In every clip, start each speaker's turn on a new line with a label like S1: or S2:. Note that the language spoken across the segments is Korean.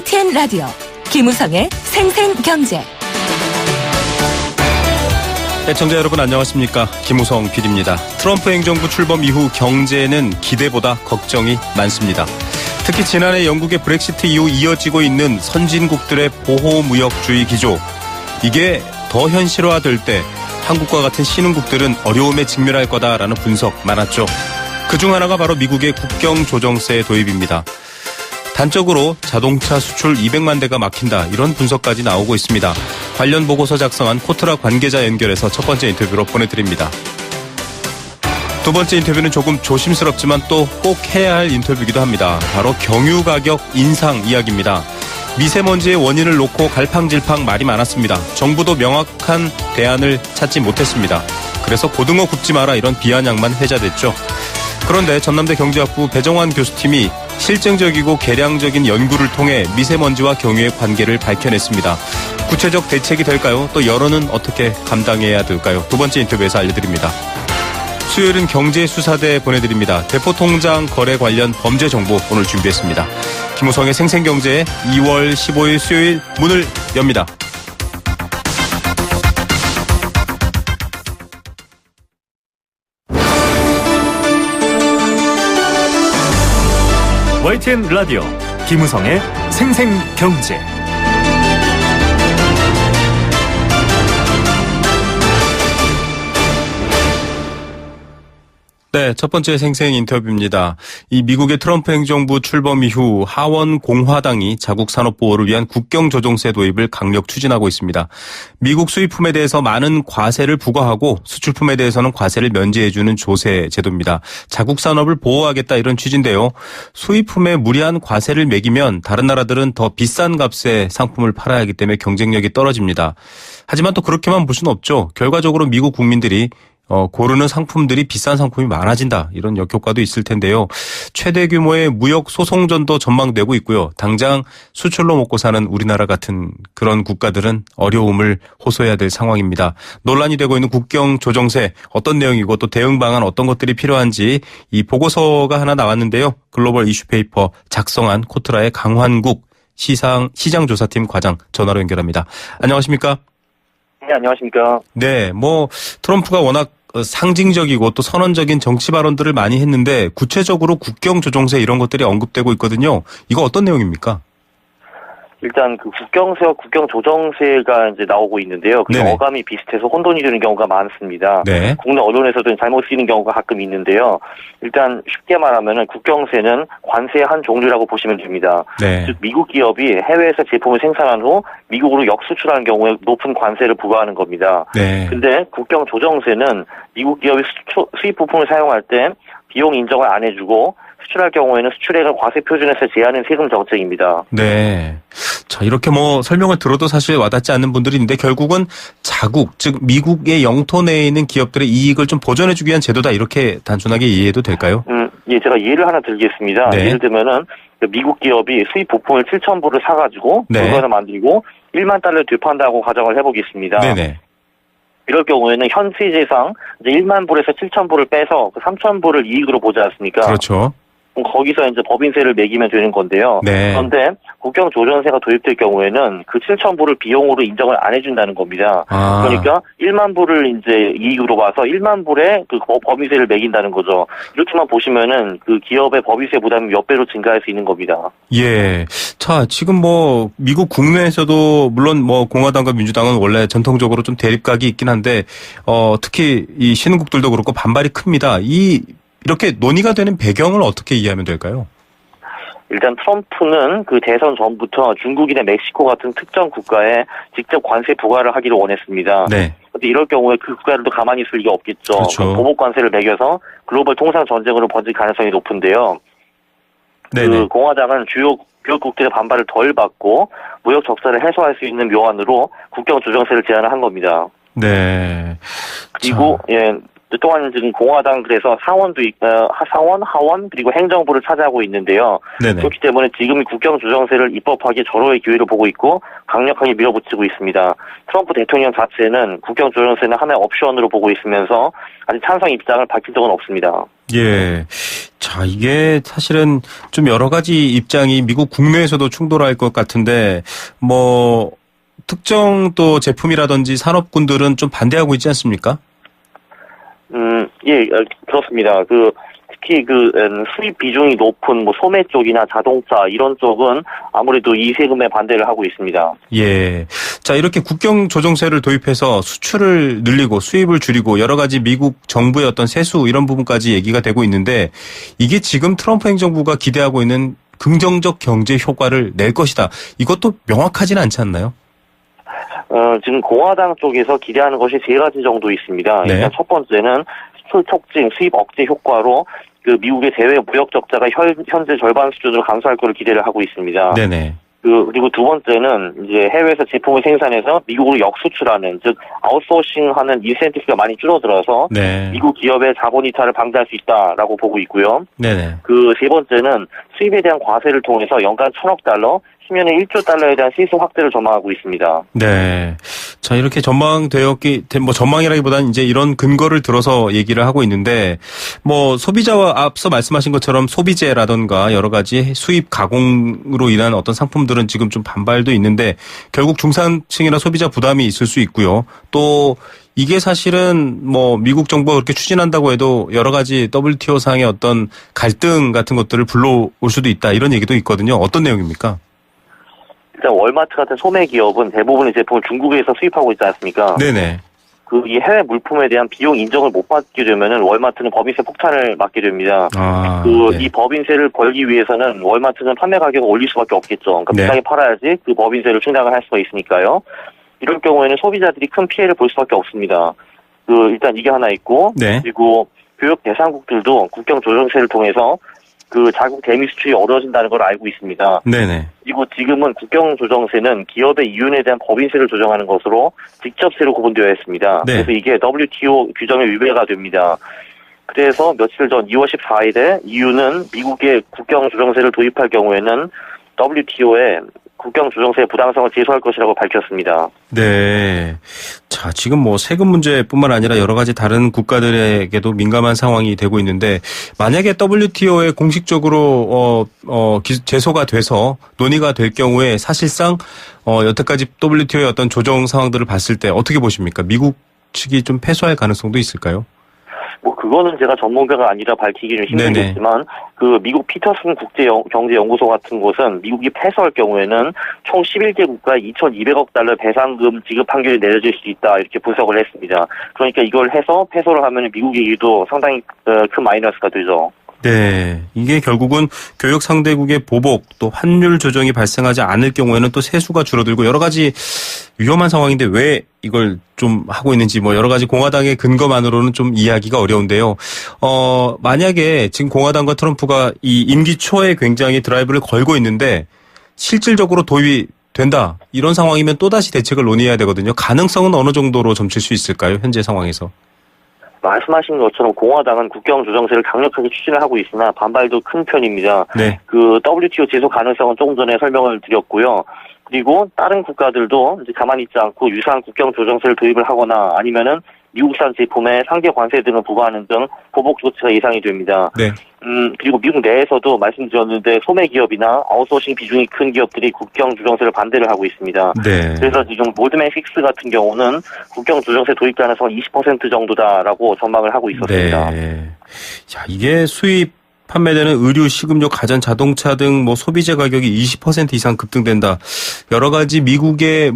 S1: YTN 라디오 김우성의 생생경제.
S2: 애청자 여러분 안녕하십니까. 김우성 PD입니다. 트럼프 행정부 출범 이후 경제는 기대보다 걱정이 많습니다. 특히 지난해 영국의 브렉시트 이후 이어지고 있는 선진국들의 보호무역주의 기조. 이게 더 현실화될 때 한국과 같은 신흥국들은 어려움에 직면할 거다라는 분석 많았죠. 그중 하나가 바로 미국의 국경조정세 도입입니다. 단적으로 자동차 수출 200만 대가 막힌다, 이런 분석까지 나오고 있습니다. 관련 보고서 작성한 코트라 관계자 연결해서 첫 번째 인터뷰로 보내드립니다. 두 번째 인터뷰는 조금 조심스럽지만 또 꼭 해야 할 인터뷰이기도 합니다. 바로 경유 가격 인상 이야기입니다. 미세먼지의 원인을 놓고 갈팡질팡 말이 많았습니다. 정부도 명확한 대안을 찾지 못했습니다. 그래서 고등어 굽지 마라, 이런 비아냥만 회자됐죠. 그런데 전남대 경제학부 배정환 교수팀이 실증적이고 개량적인 연구를 통해 미세먼지와 경유의 관계를 밝혀냈습니다. 구체적 대책이 될까요? 또 여론은 어떻게 감당해야 될까요? 두 번째 인터뷰에서 알려드립니다. 수요일은 경제수사대 보내드립니다. 대포통장 거래 관련 범죄 정보 오늘 준비했습니다. 김우성의 생생경제 2월 15일 수요일 문을 엽니다.
S3: YTN 라디오 김우성의 생생경제.
S2: 네, 첫 번째 생생 인터뷰입니다. 이 미국의 트럼프 행정부 출범 이후 하원 공화당이 자국 산업 보호를 위한 국경 조정세 도입을 강력 추진하고 있습니다. 미국 수입품에 대해서 많은 과세를 부과하고 수출품에 대해서는 과세를 면제해주는 조세 제도입니다. 자국 산업을 보호하겠다, 이런 취지인데요. 수입품에 무리한 과세를 매기면 다른 나라들은 더 비싼 값에 상품을 팔아야 하기 때문에 경쟁력이 떨어집니다. 하지만 또 그렇게만 볼 수는 없죠. 결과적으로 미국 국민들이 고르는 상품들이 비싼 상품이 많아진다, 이런 역효과도 있을 텐데요. 최대 규모의 무역 소송전도 전망되고 있고요. 당장 수출로 먹고 사는 우리나라 같은 그런 국가들은 어려움을 호소해야 될 상황입니다. 논란이 되고 있는 국경 조정세, 어떤 내용이고 또 대응 방안 어떤 것들이 필요한지 이 보고서가 하나 나왔는데요. 글로벌 이슈 페이퍼 작성한 코트라의 강환국 시장조사팀 과장 전화로 연결합니다. 안녕하십니까?
S4: 네, 안녕하십니까?
S2: 네, 트럼프가 워낙 상징적이고 또 선언적인 정치 발언들을 많이 했는데 구체적으로 국경 조정세 이런 것들이 언급되고 있거든요. 이거 어떤 내용입니까?
S4: 일단 그 국경세와 국경 조정세가 이제 나오고 있는데요. 그 어감이 비슷해서 혼돈이 되는 경우가 많습니다. 네. 국내 언론에서도 잘못 쓰이는 경우가 가끔 있는데요. 일단 쉽게 말하면은 국경세는 관세의 한 종류라고 보시면 됩니다. 네. 즉 미국 기업이 해외에서 제품을 생산한 후 미국으로 역수출하는 경우에 높은 관세를 부과하는 겁니다. 네. 근데 국경 조정세는 미국 기업이 수입 부품을 사용할 때 비용 인정을 안 해주고 수출할 경우에는 수출액을 과세 표준에서 제한하는 세금 정책입니다.
S2: 네. 자, 이렇게 설명을 들어도 사실 와닿지 않는 분들이 있는데 결국은 자국, 즉 미국의 영토 내에 있는 기업들의 이익을 좀 보전해주기 위한 제도다, 이렇게 단순하게 이해해도 될까요?
S4: 예, 제가 예를 하나 들겠습니다. 네. 예를 들면은 미국 기업이 수입 부품을 7,000불을 사가지고 물건을 만들고 1만 달러를 되판다고 가정을 해보겠습니다. 네네. 이럴 경우에는 현세제상 이제 1만 불에서 7,000불을 빼서 그 3,000불을 이익으로 보지 않습니까?
S2: 그렇죠.
S4: 거기서 이제 법인세를 매기면 되는 건데요. 네. 그런데 국경 조정세가 도입될 경우에는 그 7,000불을 비용으로 인정을 안 해준다는 겁니다. 그러니까 1만 불을 이제 이익으로 봐서 1만 불에 그 법인세를 매긴다는 거죠. 이렇게만 보시면은 그 기업의 법인세 부담이 몇 배로 증가할 수 있는 겁니다.
S2: 예. 자, 지금 미국 국내에서도 물론 공화당과 민주당은 원래 전통적으로 좀 대립각이 있긴 한데 특히 이 신흥국들도 그렇고 반발이 큽니다. 이렇게 논의가 되는 배경을 어떻게 이해하면 될까요?
S4: 일단 트럼프는 그 대선 전부터 중국이나 멕시코 같은 특정 국가에 직접 관세 부과를 하기를 원했습니다. 네. 그런데 이럴 경우에 그 국가들도 가만히 있을 리가 없겠죠. 그렇죠. 보복 관세를 매겨서 글로벌 통상 전쟁으로 번질 가능성이 높은데요. 네네. 그 공화당은 주요 교역국들의 반발을 덜 받고 무역 적자를 해소할 수 있는 묘안으로 국경 조정세를 제안을 한 겁니다.
S2: 네.
S4: 그리고 또한 지금 공화당 그래서 상원도 상원, 하원 그리고 행정부를 차지하고 있는데요. 네네. 그렇기 때문에 지금 국경 조정세를 입법하기 절호의 기회로 보고 있고 강력하게 밀어붙이고 있습니다. 트럼프 대통령 자체는 국경 조정세는 하나의 옵션으로 보고 있으면서 아직 찬성 입장을 밝힌 적은 없습니다.
S2: 예. 자, 이게 사실은 좀 여러 가지 입장이 미국 국내에서도 충돌할 것 같은데, 뭐, 특정 또 제품이라든지 산업군들은 좀 반대하고 있지 않습니까?
S4: 예, 그렇습니다. 특히 수입 비중이 높은 소매 쪽이나 자동차 이런 쪽은 아무래도 이 세금에 반대를 하고 있습니다.
S2: 예. 자, 이렇게 국경 조정세를 도입해서 수출을 늘리고 수입을 줄이고 여러 가지 미국 정부의 어떤 세수 이런 부분까지 얘기가 되고 있는데 이게 지금 트럼프 행정부가 기대하고 있는 긍정적 경제 효과를 낼 것이다. 이것도 명확하지는 않지 않나요?
S4: 지금 공화당 쪽에서 기대하는 것이 세 가지 정도 있습니다.
S2: 네.
S4: 일단 첫 번째는 수출 촉진, 수입 억제 효과로 미국의 대외 무역 적자가 현재 절반 수준으로 감소할 것을 기대를 하고 있습니다.
S2: 네네.
S4: 그리고 두 번째는 이제 해외에서 제품을 생산해서 미국으로 역수출하는, 즉 아웃소싱하는 인센티브가 많이 줄어들어서
S2: 네.
S4: 미국 기업의 자본 이탈을 방지할 수 있다라고 보고 있고요.
S2: 네네.
S4: 세 번째는 수입에 대한 과세를 통해서 연간 1,000억 달러, 10년에 1조 달러에 대한 세수 확대를 전망하고 있습니다.
S2: 네. 자, 이렇게 전망이라기보다는 이제 이런 근거를 들어서 얘기를 하고 있는데, 소비자와 앞서 말씀하신 것처럼 소비재라던가 여러 가지 수입 가공으로 인한 어떤 상품들은 지금 좀 반발도 있는데, 결국 중산층이나 소비자 부담이 있을 수 있고요. 또, 이게 사실은 미국 정부가 그렇게 추진한다고 해도 여러 가지 WTO 상의 어떤 갈등 같은 것들을 불러올 수도 있다. 이런 얘기도 있거든요. 어떤 내용입니까?
S4: 일단 월마트 같은 소매 기업은 대부분의 제품을 중국에서 수입하고 있지 않습니까?
S2: 네네.
S4: 이 해외 물품에 대한 비용 인정을 못 받게 되면은 월마트는 법인세 폭탄을 맞게 됩니다.
S2: 네.
S4: 이 법인세를 벌기 위해서는 월마트는 판매 가격을 올릴 수밖에 없겠죠. 그러니까
S2: 네.
S4: 비싸게 팔아야지 그 법인세를 충당을 할 수가 있으니까요. 이럴 경우에는 소비자들이 큰 피해를 볼 수밖에 없습니다. 일단 이게 하나 있고,
S2: 네.
S4: 그리고 교역 대상국들도 국경 조정세를 통해서 자국 대미 수출이 어려워진다는 걸 알고 있습니다.
S2: 네네.
S4: 그리고 지금은 국경 조정세는 기업의 이윤에 대한 법인세를 조정하는 것으로 직접세로 구분되어 있습니다.
S2: 네.
S4: 그래서 이게 WTO 규정에 위배가 됩니다. 그래서 며칠 전 2월 14일에 EU는 미국의 국경 조정세를 도입할 경우에는 WTO에 국경 조정세의 부당성을 제소할 것이라고 밝혔습니다.
S2: 네. 자, 지금 세금 문제뿐만 아니라 여러 가지 다른 국가들에게도 민감한 상황이 되고 있는데 만약에 WTO에 공식적으로 제소가 돼서 논의가 될 경우에 사실상 여태까지 WTO의 어떤 조정 상황들을 봤을 때 어떻게 보십니까? 미국 측이 좀 패소할 가능성도 있을까요?
S4: 그거는 제가 전문가가 아니라 밝히기 좀 힘들겠지만, 미국 피터슨 국제경제연구소 같은 곳은 미국이 패소할 경우에는 총 11개 국가에 2,200억 달러 배상금 지급 판결이 내려질 수 있다, 이렇게 분석을 했습니다. 그러니까 이걸 해서 패소를 하면 미국에게도 상당히 큰 마이너스가 되죠.
S2: 네. 이게 결국은 교역 상대국의 보복 또 환율 조정이 발생하지 않을 경우에는 또 세수가 줄어들고 여러 가지 위험한 상황인데 왜 이걸 좀 하고 있는지 여러 가지 공화당의 근거만으로는 좀 이해하기가 어려운데요. 만약에 지금 공화당과 트럼프가 이 임기 초에 굉장히 드라이브를 걸고 있는데 실질적으로 도입이 된다. 이런 상황이면 또다시 대책을 논의해야 되거든요. 가능성은 어느 정도로 점칠 수 있을까요? 현재 상황에서.
S4: 말씀하신 것처럼 공화당은 국경 조정세를 강력하게 추진을 하고 있으나 반발도 큰 편입니다.
S2: 네.
S4: WTO 제소 가능성은 조금 전에 설명을 드렸고요. 그리고 다른 국가들도 이제 가만히 있지 않고 유사한 국경 조정세를 도입을 하거나 아니면은 미국산 제품에 상계 관세 등을 부과하는 등 보복 조치가 예상이 됩니다.
S2: 네.
S4: 그리고 미국 내에서도 말씀드렸는데 소매 기업이나 아웃소싱 비중이 큰 기업들이 국경 조정세를 반대를 하고 있습니다.
S2: 네.
S4: 그래서 지금 골드맨 식스 같은 경우는 국경 조정세 도입 가능성은 20% 정도다라고 전망을 하고 있었습니다.
S2: 네. 자, 이게 수입 판매되는 의류, 식음료, 가전, 자동차 등 소비재 가격이 20% 이상 급등된다. 여러 가지 미국의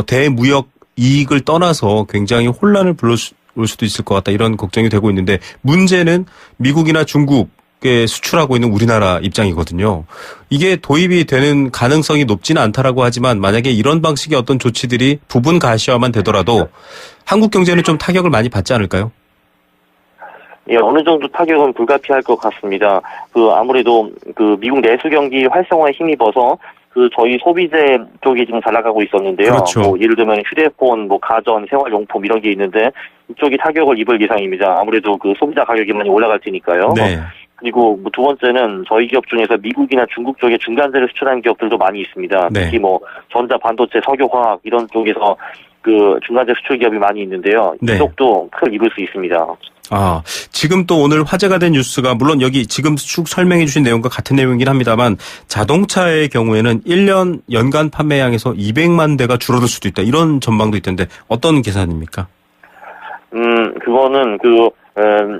S2: 대무역 이익을 떠나서 굉장히 혼란을 불러올 수도 있을 것 같다. 이런 걱정이 되고 있는데 문제는 미국이나 중국에 수출하고 있는 우리나라 입장이거든요. 이게 도입이 되는 가능성이 높지는 않다라고 하지만 만약에 이런 방식의 어떤 조치들이 부분 가시화만 되더라도 한국 경제는 좀 타격을 많이 받지 않을까요?
S4: 예, 어느 정도 타격은 불가피할 것 같습니다. 아무래도 미국 내수 경기 활성화에 힘입어서 저희 소비재 쪽이 지금 잘 나가고 있었는데요.
S2: 그렇죠.
S4: 예를 들면 휴대폰, 가전, 생활용품 이런 게 있는데 이쪽이 타격을 입을 예상입니다. 아무래도 소비자 가격이 많이 올라갈 테니까요.
S2: 네.
S4: 그리고 두 번째는 저희 기업 중에서 미국이나 중국 쪽에 중간재를 수출하는 기업들도 많이 있습니다.
S2: 네.
S4: 특히 전자, 반도체, 석유화학 이런 쪽에서 그 중간재 수출 기업이 많이 있는데요.
S2: 네.
S4: 이쪽도 큰 입을 수 있습니다.
S2: 아, 지금 또 오늘 화제가 된 뉴스가 물론 여기 지금 쭉 설명해 주신 내용과 같은 내용이긴 합니다만 자동차의 경우에는 1년 연간 판매량에서 200만 대가 줄어들 수도 있다. 이런 전망도 있던데 어떤 계산입니까?
S4: 그거는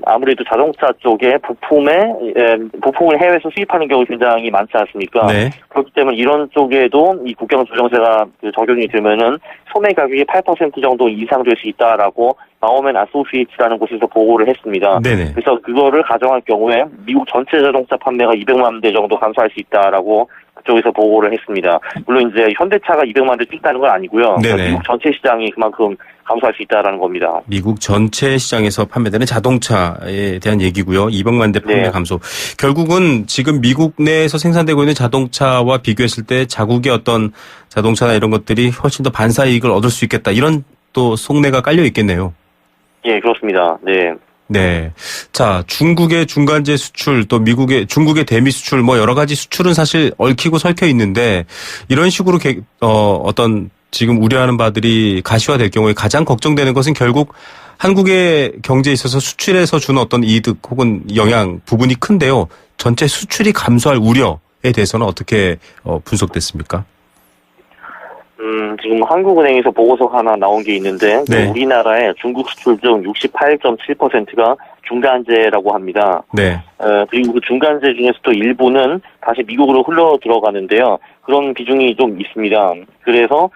S4: 아무래도 자동차 쪽에 부품을 해외에서 수입하는 경우 굉장히 많지 않습니까?
S2: 네.
S4: 그렇기 때문에 이런 쪽에도 이 국경 조정세가 적용이 되면은 소매 가격이 8% 정도 이상될 수 있다라고 나오면 아소시에이츠라는 곳에서 보고를 했습니다.
S2: 네네.
S4: 그래서 그거를 가정할 경우에 미국 전체 자동차 판매가 200만 대 정도 감소할 수 있다라고 그쪽에서 보고를 했습니다. 물론 이제 현대차가 200만 대 뛴다는 건 아니고요.
S2: 네네.
S4: 미국 전체 시장이 그만큼 감소할 수 있다라는 겁니다.
S2: 미국 전체 시장에서 판매되는 자동차에 대한 얘기고요. 200만 대 판매
S4: 네.
S2: 감소. 결국은 지금 미국 내에서 생산되고 있는 자동차와 비교했을 때 자국의 어떤 자동차나 이런 것들이 훨씬 더 반사 이익을 얻을 수 있겠다. 이런 또 속내가 깔려 있겠네요.
S4: 예, 그렇습니다. 네.
S2: 네. 자, 중국의 중간재 수출, 또 중국의 대미 수출, 뭐 여러 가지 수출은 사실 얽히고 설켜 있는데 이런 식으로 어떤 지금 우려하는 바들이 가시화될 경우에 가장 걱정되는 것은 결국 한국의 경제에 있어서 수출에서 주는 어떤 이득 혹은 영향 부분이 큰데요. 전체 수출이 감소할 우려에 대해서는 어떻게 분석됐습니까?
S4: 지금 한국은행에서 보고서가 하나 나온 게 있는데
S2: 네.
S4: 우리나라의 중국 수출 중 68.7%가 중간재라고 합니다.
S2: 네.
S4: 그리고 그 중간재 중에서도 일부는 다시 미국으로 흘러 들어가는데요. 그런 비중이 좀 있습니다. 그래서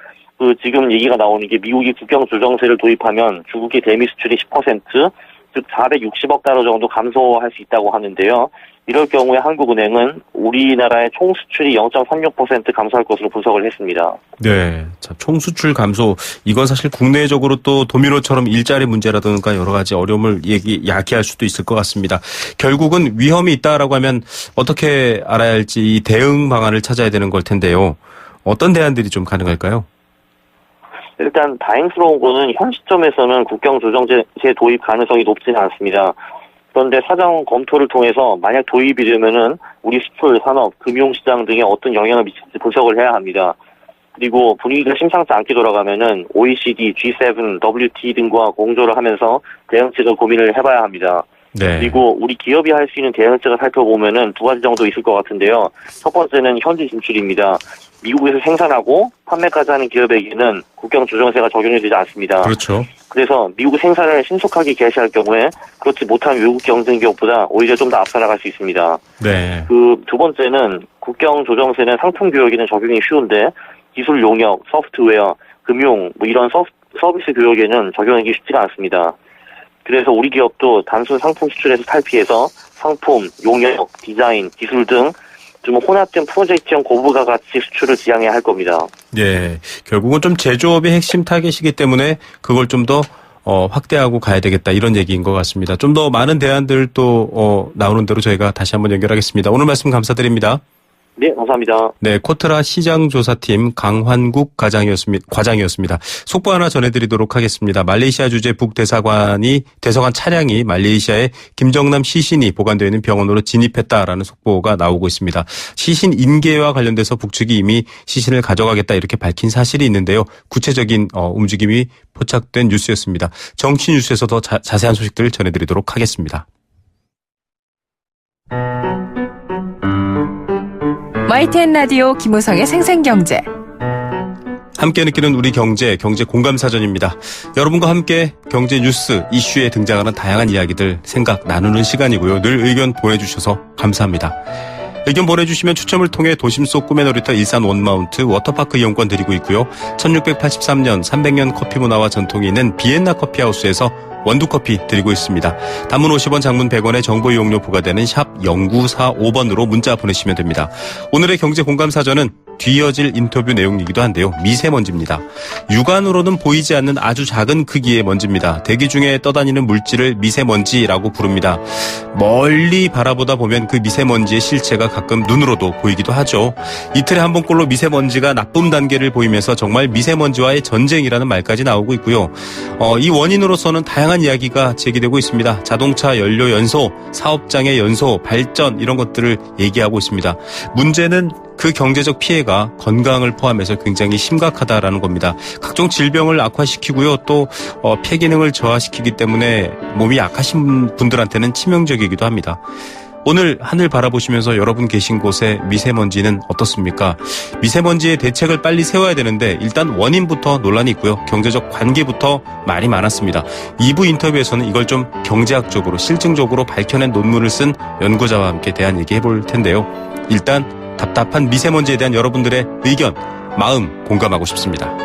S4: 지금 얘기가 나오는 게 미국이 국경 조정세를 도입하면 중국의 대미 수출이 10%, 즉 460억 달러 정도 감소할 수 있다고 하는데요. 이럴 경우에 한국은행은 우리나라의 총 수출이 0.36% 감소할 것으로 분석을 했습니다.
S2: 네. 자, 총 수출 감소. 이건 사실 국내적으로 또 도미노처럼 일자리 문제라든가 여러 가지 어려움을 야기할 수도 있을 것 같습니다. 결국은 위험이 있다라고 하면 어떻게 알아야 할지 이 대응 방안을 찾아야 되는 걸 텐데요. 어떤 대안들이 좀 가능할까요?
S4: 일단 다행스러운 거는 현 시점에서는 국경 조정제 도입 가능성이 높지는 않습니다. 그런데 사전 검토를 통해서 만약 도입이 되면은 우리 수출, 산업, 금융시장 등에 어떤 영향을 미칠지 분석을 해야 합니다. 그리고 분위기가 심상치 않게 돌아가면은 OECD, G7, WT 등과 공조를 하면서 대응책을 고민을 해봐야 합니다.
S2: 네.
S4: 그리고 우리 기업이 할 수 있는 대응책을 살펴보면은 두 가지 정도 있을 것 같은데요. 첫 번째는 현지 진출입니다. 미국에서 생산하고 판매까지 하는 기업에게는 국경 조정세가 적용이 되지 않습니다.
S2: 그렇죠.
S4: 그래서 미국 생산을 신속하게 개시할 경우에 그렇지 못한 외국 경쟁 기업보다 오히려 좀 더 앞서 나갈 수 있습니다.
S2: 네.
S4: 두 번째는 국경 조정세는 상품 교역에는 적용이 쉬운데 기술 용역, 소프트웨어, 금융 이런 서비스 교역에는 적용하기 쉽지가 않습니다. 그래서 우리 기업도 단순 상품 수출에서 탈피해서 상품, 용역, 디자인, 기술 등 좀 혼합된 프로젝트형 고부가 가치 수출을 지향해야 할 겁니다.
S2: 네. 결국은 좀 제조업의 핵심 타겟이기 때문에 그걸 좀 더 확대하고 가야 되겠다 이런 얘기인 것 같습니다. 좀 더 많은 대안들 또 나오는 대로 저희가 다시 한번 연결하겠습니다. 오늘 말씀 감사드립니다.
S4: 네, 감사합니다.
S2: 네, 코트라 시장조사팀 강환국 과장이었습니다. 속보 하나 전해드리도록 하겠습니다. 말레이시아 주재 북대사관 차량이 말레이시아의 김정남 시신이 보관되어 있는 병원으로 진입했다라는 속보가 나오고 있습니다. 시신 인계와 관련돼서 북측이 이미 시신을 가져가겠다 이렇게 밝힌 사실이 있는데요. 구체적인 움직임이 포착된 뉴스였습니다. 정치 뉴스에서 더 자세한 소식들 전해드리도록 하겠습니다.
S1: YTN 라디오 김우성의 생생경제.
S2: 함께 느끼는 우리 경제 공감사전입니다. 여러분과 함께 경제 뉴스 이슈에 등장하는 다양한 이야기들 생각 나누는 시간이고요. 늘 의견 보내주셔서 감사합니다. 의견 보내주시면 추첨을 통해 도심 속 꿈의 놀이터 일산 원마운트 워터파크 이용권 드리고 있고요. 1683년 300년 커피 문화와 전통이 있는 비엔나 커피하우스에서 원두커피 드리고 있습니다. 단문 50원, 장문 100원의 정보 이용료 부과되는 샵 0945번으로 문자 보내시면 됩니다. 오늘의 경제 공감사전은 뒤이어질 인터뷰 내용이기도 한데요. 미세먼지입니다. 육안으로는 보이지 않는 아주 작은 크기의 먼지입니다. 대기 중에 떠다니는 물질을 미세먼지라고 부릅니다. 멀리 바라보다 보면 그 미세먼지의 실체가 가끔 눈으로도 보이기도 하죠. 이틀에 한 번꼴로 미세먼지가 나쁨 단계를 보이면서 정말 미세먼지와의 전쟁이라는 말까지 나오고 있고요. 이 원인으로서는 다양한 이야기가 제기되고 있습니다. 자동차 연료 연소, 사업장의 연소, 발전 이런 것들을 얘기하고 있습니다. 문제는 그 경제적 피해가 건강을 포함해서 굉장히 심각하다라는 겁니다. 각종 질병을 악화시키고요. 또 폐기능을 저하시키기 때문에 몸이 약하신 분들한테는 치명적이기도 합니다. 오늘 하늘 바라보시면서 여러분 계신 곳의 미세먼지는 어떻습니까? 미세먼지의 대책을 빨리 세워야 되는데 일단 원인부터 논란이 있고요. 경제적 관계부터 말이 많았습니다. 2부 인터뷰에서는 이걸 좀 경제학적으로 실증적으로 밝혀낸 논문을 쓴 연구자와 함께 대한 얘기 해볼 텐데요. 일단 답답한 미세먼지에 대한 여러분들의 의견, 마음 공감하고 싶습니다.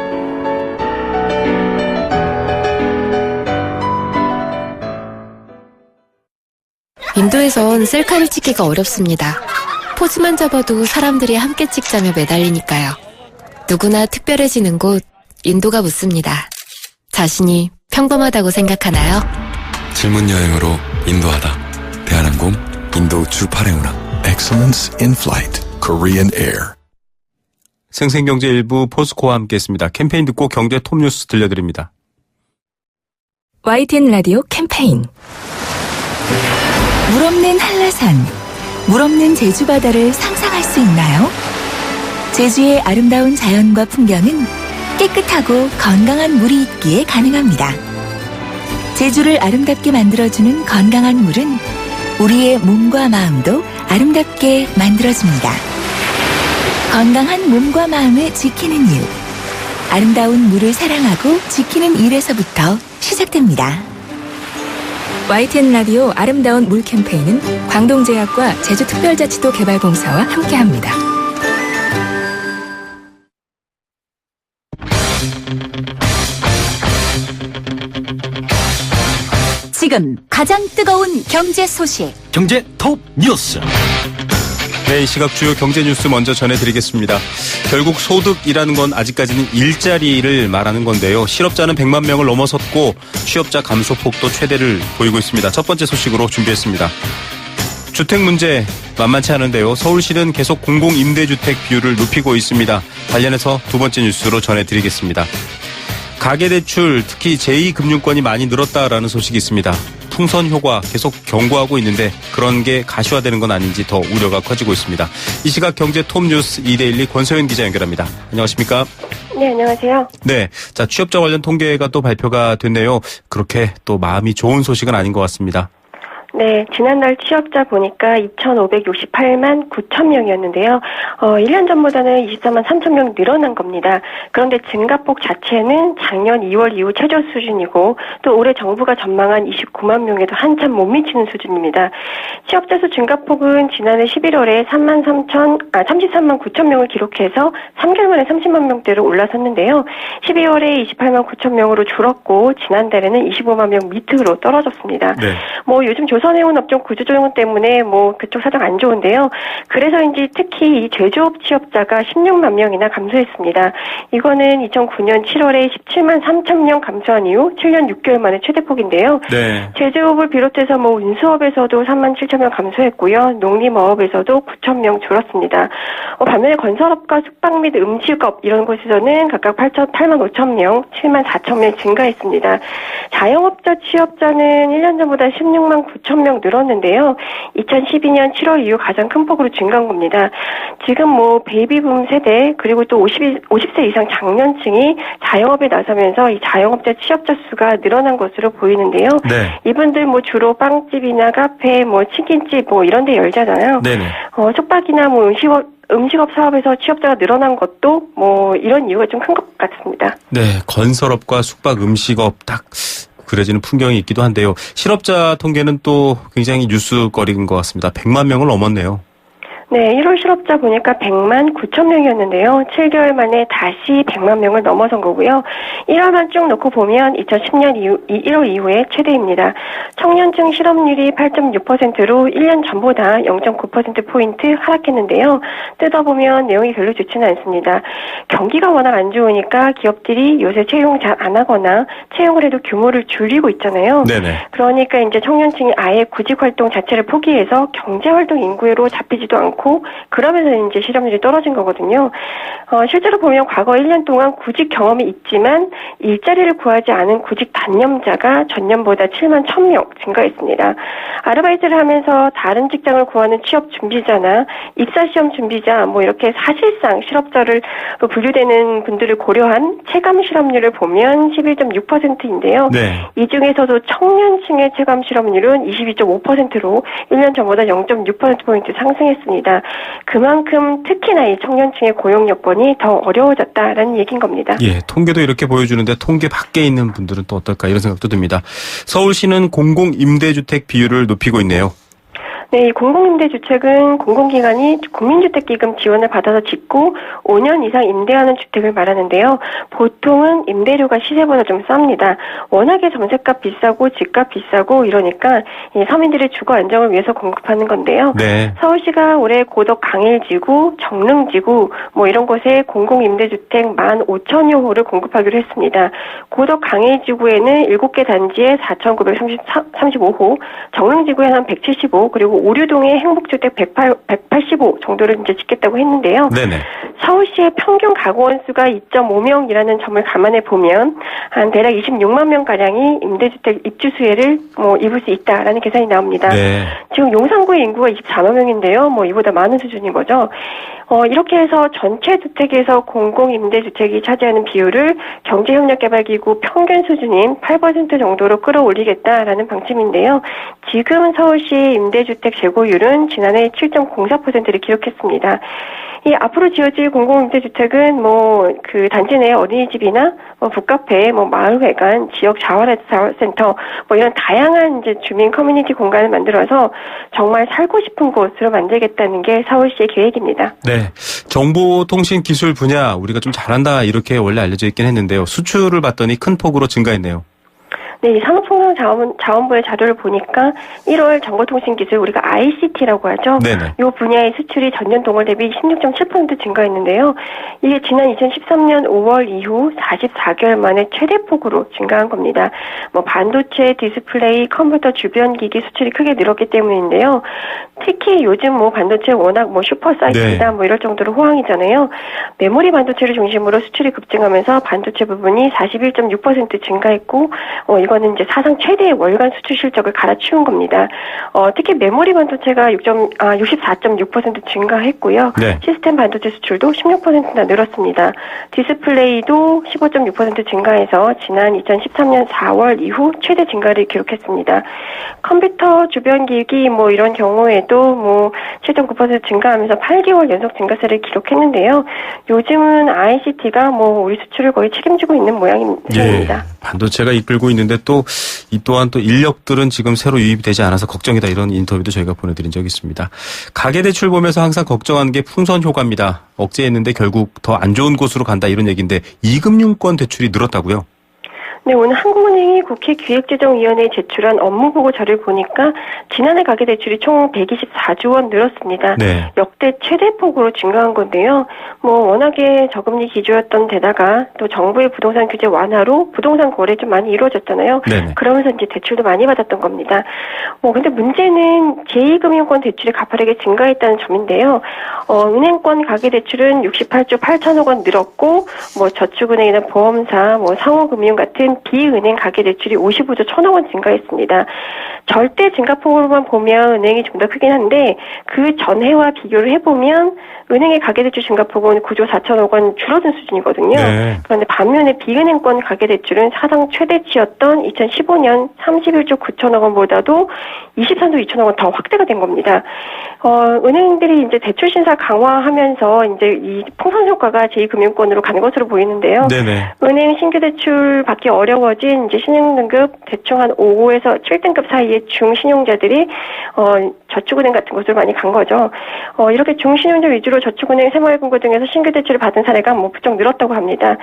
S5: 인도에선 셀카를 찍기가 어렵습니다. 포즈만 잡아도 사람들이 함께 찍자며 매달리니까요. 누구나 특별해지는 곳, 인도가 묻습니다. 자신이 평범하다고 생각하나요?
S6: 질문 여행으로 인도하다. 대한항공 인도 주파레우나.
S7: Excellence in Flight, Korean Air.
S2: 생생경제 일부 포스코와 함께했습니다. 캠페인 듣고 경제 톱뉴스 들려드립니다.
S8: YTN 라디오 캠페인. 물 없는 한라산, 물 없는 제주 바다를 상상할 수 있나요? 제주의 아름다운 자연과 풍경은 깨끗하고 건강한 물이 있기에 가능합니다. 제주를 아름답게 만들어주는 건강한 물은 우리의 몸과 마음도 아름답게 만들어줍니다. 건강한 몸과 마음을 지키는 일. 아름다운 물을 사랑하고 지키는 일에서부터 시작됩니다. YTN 라디오 아름다운 물 캠페인은 광동제약과 제주특별자치도 개발공사와 함께합니다. 지금 가장 뜨거운 경제 소식.
S3: 경제 톱 뉴스.
S2: 네, 이 시각 주요 경제 뉴스 먼저 전해드리겠습니다. 결국 소득이라는 건 아직까지는 일자리를 말하는 건데요. 실업자는 100만 명을 넘어섰고 취업자 감소폭도 최대를 보이고 있습니다. 첫 번째 소식으로 준비했습니다. 주택 문제 만만치 않은데요. 서울시는 계속 공공임대주택 비율을 높이고 있습니다. 관련해서 두 번째 뉴스로 전해드리겠습니다. 가계대출, 특히 제2금융권이 많이 늘었다라는 소식이 있습니다. 풍선 효과 계속 경고하고 있는데 그런 게 가시화되는 건 아닌지 더 우려가 커지고 있습니다. 이 시각 경제 톱뉴스 2대1 권소연 기자 연결합니다. 안녕하십니까?
S9: 네, 안녕하세요.
S2: 네, 자 취업자 관련 통계가 또 발표가 됐네요. 그렇게 또 마음이 좋은 소식은 아닌 것 같습니다.
S9: 네, 지난달 취업자 보니까 2,568만 9천 명이었는데요. 1년 전보다는 24만 3천 명 늘어난 겁니다. 그런데 증가폭 자체는 작년 2월 이후 최저 수준이고 또 올해 정부가 전망한 29만 명에도 한참 못 미치는 수준입니다. 취업자 수 증가폭은 지난해 11월에 33만 9천 명을 기록해서 3개월 만에 30만 명대로 올라섰는데요. 12월에 28만 9천 명으로 줄었고 지난달에는 25만 명 밑으로 떨어졌습니다.
S2: 네.
S9: 요즘 조선해운 업종 구조조정 때문에 그쪽 사정 안 좋은데요. 그래서인지 특히 이 제조업 취업자가 16만 명이나 감소했습니다. 이거는 2009년 7월에 17만 3천 명 감소한 이후 7년 6개월 만에 최대폭인데요.
S2: 네.
S9: 제조업을 비롯해서 운수업에서도 3만 7천 명 감소했고요. 농림어업에서도 9천 명 줄었습니다. 반면에 건설업과 숙박 및 음식업 이런 곳에서는 각각 8만 5천 명, 7만 4천 명 증가했습니다. 자영업자 취업자는 1년 전보다 16만 9천 명 늘었는데요. 2012년 7월 이후 가장 큰 폭으로 증가한 겁니다. 지금 베이비붐 세대 그리고 또 50세 이상 장년층이 자영업에 나서면서 이 자영업자 취업자 수가 늘어난 것으로 보이는데요.
S2: 네.
S9: 이분들 주로 빵집이나 카페, 치킨집 이런 데 열잖아요.
S2: 네네.
S9: 숙박이나 음식업 사업에서 취업자가 늘어난 것도 이런 이유가 좀 큰 것 같습니다.
S2: 네, 건설업과 숙박, 음식업 딱 그려지는 풍경이 있기도 한데요. 실업자 통계는 또 굉장히 뉴스거리인 것 같습니다. 100만 명을 넘었네요.
S9: 네, 1월 실업자 보니까 100만 9천 명이었는데요. 7개월 만에 다시 100만 명을 넘어선 거고요. 1월만 쭉 놓고 보면 2010년 1월 이후에 최대입니다. 청년층 실업률이 8.6%로 1년 전보다 0.9%포인트 하락했는데요. 뜯어보면 내용이 별로 좋지는 않습니다. 경기가 워낙 안 좋으니까 기업들이 요새 채용 잘 안 하거나 채용을 해도 규모를 줄이고 있잖아요.
S2: 네네.
S9: 그러니까 이제 청년층이 아예 구직 활동 자체를 포기해서 경제 활동 인구로 잡히지도 않고 않고 그러면서 이제 실업률이 떨어진 거거든요. 실제로 보면 과거 1년 동안 구직 경험이 있지만 일자리를 구하지 않은 구직 단념자가 전년보다 7만 1,000명 증가했습니다. 아르바이트를 하면서 다른 직장을 구하는 취업 준비자나 입사시험 준비자 뭐 이렇게 사실상 실업자를 분류되는 분들을 고려한 체감 실업률을 보면 11.6%인데요.
S2: 네.
S9: 이 중에서도 청년층의 체감 실업률은 22.5%로 1년 전보다 0.6%포인트 상승했습니다. 그만큼 특히나 이 청년층의 고용 여건이 더 어려워졌다라는 얘기인 겁니다.
S2: 예, 통계도 이렇게 보여주는데 통계 밖에 있는 분들은 또 어떨까 이런 생각도 듭니다. 서울시는 공공임대주택 비율을 높이고 있네요.
S9: 네, 이 공공임대주택은 공공기관이 국민주택기금 지원을 받아서 짓고 5년 이상 임대하는 주택을 말하는데요. 보통은 임대료가 시세보다 좀 쌉니다. 워낙에 전세값 비싸고 집값 비싸고 이러니까 이 서민들의 주거 안정을 위해서 공급하는 건데요.
S2: 네.
S9: 서울시가 올해 고덕 강일지구, 정릉지구 뭐 이런 곳에 공공임대주택 15,000여 호를 공급하기로 했습니다. 고덕 강일지구에는 7개 단지에 4,935호, 정릉지구에는 한 175, 그리고 오류동의 행복주택 185 정도를 이제 짓겠다고 했는데요.
S2: 네네.
S9: 서울시의 평균 가구원 수가 2.5명이라는 점을 감안해 보면 한 대략 26만 명 가량이 임대주택 입주 수혜를 입을 수 있다라는 계산이 나옵니다.
S2: 네.
S9: 지금 용산구의 인구가 24만 명인데요. 이보다 많은 수준인 거죠. 이렇게 해서 전체 주택에서 공공임대주택이 차지하는 비율을 경제협력개발기구 평균 수준인 8% 정도로 끌어올리겠다라는 방침인데요. 지금 서울시의 임대주택 재고율은 지난해 7.04%를 기록했습니다. 이 앞으로 지어질 공공임대주택은 그 단지 내 어린이집이나 북카페, 마을회관, 지역 자활센터 이런 다양한 이제 주민 커뮤니티 공간을 만들어서 정말 살고 싶은 곳으로 만들겠다는 게 서울시의 계획입니다.
S2: 네, 정보통신기술 분야 우리가 좀 잘한다 이렇게 원래 알려져 있긴 했는데요. 수출을 봤더니 큰 폭으로 증가했네요.
S9: 네, 이 산업통상자원부의 자료를 보니까 1월 정보통신기술 우리가 ICT라고 하죠.
S2: 네네.
S9: 이 분야의 수출이 전년 동월 대비 16.7% 증가했는데요. 이게 지난 2013년 5월 이후 44개월 만에 최대폭으로 증가한 겁니다. 반도체, 디스플레이, 컴퓨터 주변 기기 수출이 크게 늘었기 때문인데요. 특히 요즘 반도체 워낙 슈퍼 사이즈다 이럴 정도로 호황이잖아요. 메모리 반도체를 중심으로 수출이 급증하면서 반도체 부분이 41.6% 증가했고 이거는 이제 사상 최대의 월간 수출 실적을 갈아치운 겁니다. 특히 메모리 반도체가 64.6% 증가했고요.
S2: 네.
S9: 시스템 반도체 수출도 16%나 늘었습니다. 디스플레이도 15.6% 증가해서 지난 2013년 4월 이후 최대 증가를 기록했습니다. 컴퓨터 주변 기기 이런 경우에도 7.9% 증가하면서 8개월 연속 증가세를 기록했는데요. 요즘은 ICT가 우리 수출을 거의 책임지고 있는 모양입니다.
S2: 예, 반도체가 이끌고 있는데 또 이 또한 또 인력들은 지금 새로 유입이 되지 않아서 걱정이다 이런 인터뷰도 저희가 보내드린 적이 있습니다. 가계대출 보면서 항상 걱정하는 게 풍선 효과입니다. 억제했는데 결국 더 안 좋은 곳으로 간다 이런 얘기인데 이금융권 대출이 늘었다고요?
S9: 네, 오늘 한국은행이 국회 기획재정위원회에 제출한 업무보고 자료를 보니까 지난해 가계대출이 총 124조 원 늘었습니다.
S2: 네.
S9: 역대 최대폭으로 증가한 건데요. 워낙에 저금리 기조였던 데다가 또 정부의 부동산 규제 완화로 부동산 거래 좀 많이 이루어졌잖아요.
S2: 네네.
S9: 그러면서 이제 대출도 많이 받았던 겁니다. 근데 문제는 제2금융권 대출이 가파르게 증가했다는 점인데요. 은행권 가계대출은 68조 8천억 원 늘었고 저축은행이나 보험사, 상호금융 같은 비은행 가계대출이 55조 1천억 원 증가했습니다. 절대 증가폭으로만 보면 은행이 좀 더 크긴 한데 그 전해와 비교를 해보면 은행의 가계대출 증가폭은 9조 4천억 원 줄어든 수준이거든요.
S2: 네.
S9: 그런데 반면에 비은행권 가계대출은 사상 최대치였던 2015년 31조 9천억 원보다도 23조 2천억 원 더 확대가 된 겁니다. 은행들이 이제 대출 신사 강화하면서 이제 이 풍선 효과가 제2금융권으로 가는 것으로 보이는데요.
S2: 네네.
S9: 은행 신규 대출 받기 어려워진 이제 신용등급 대충 한 5에서 7등급 사이의 중신용자들이 저축은행 같은 곳으로 많이 간 거죠. 이렇게 중신용자 위주로 저축은행, 새마을금고 등에서 신규 대출을 받은 사례가 부쩍 늘었다고 합니다.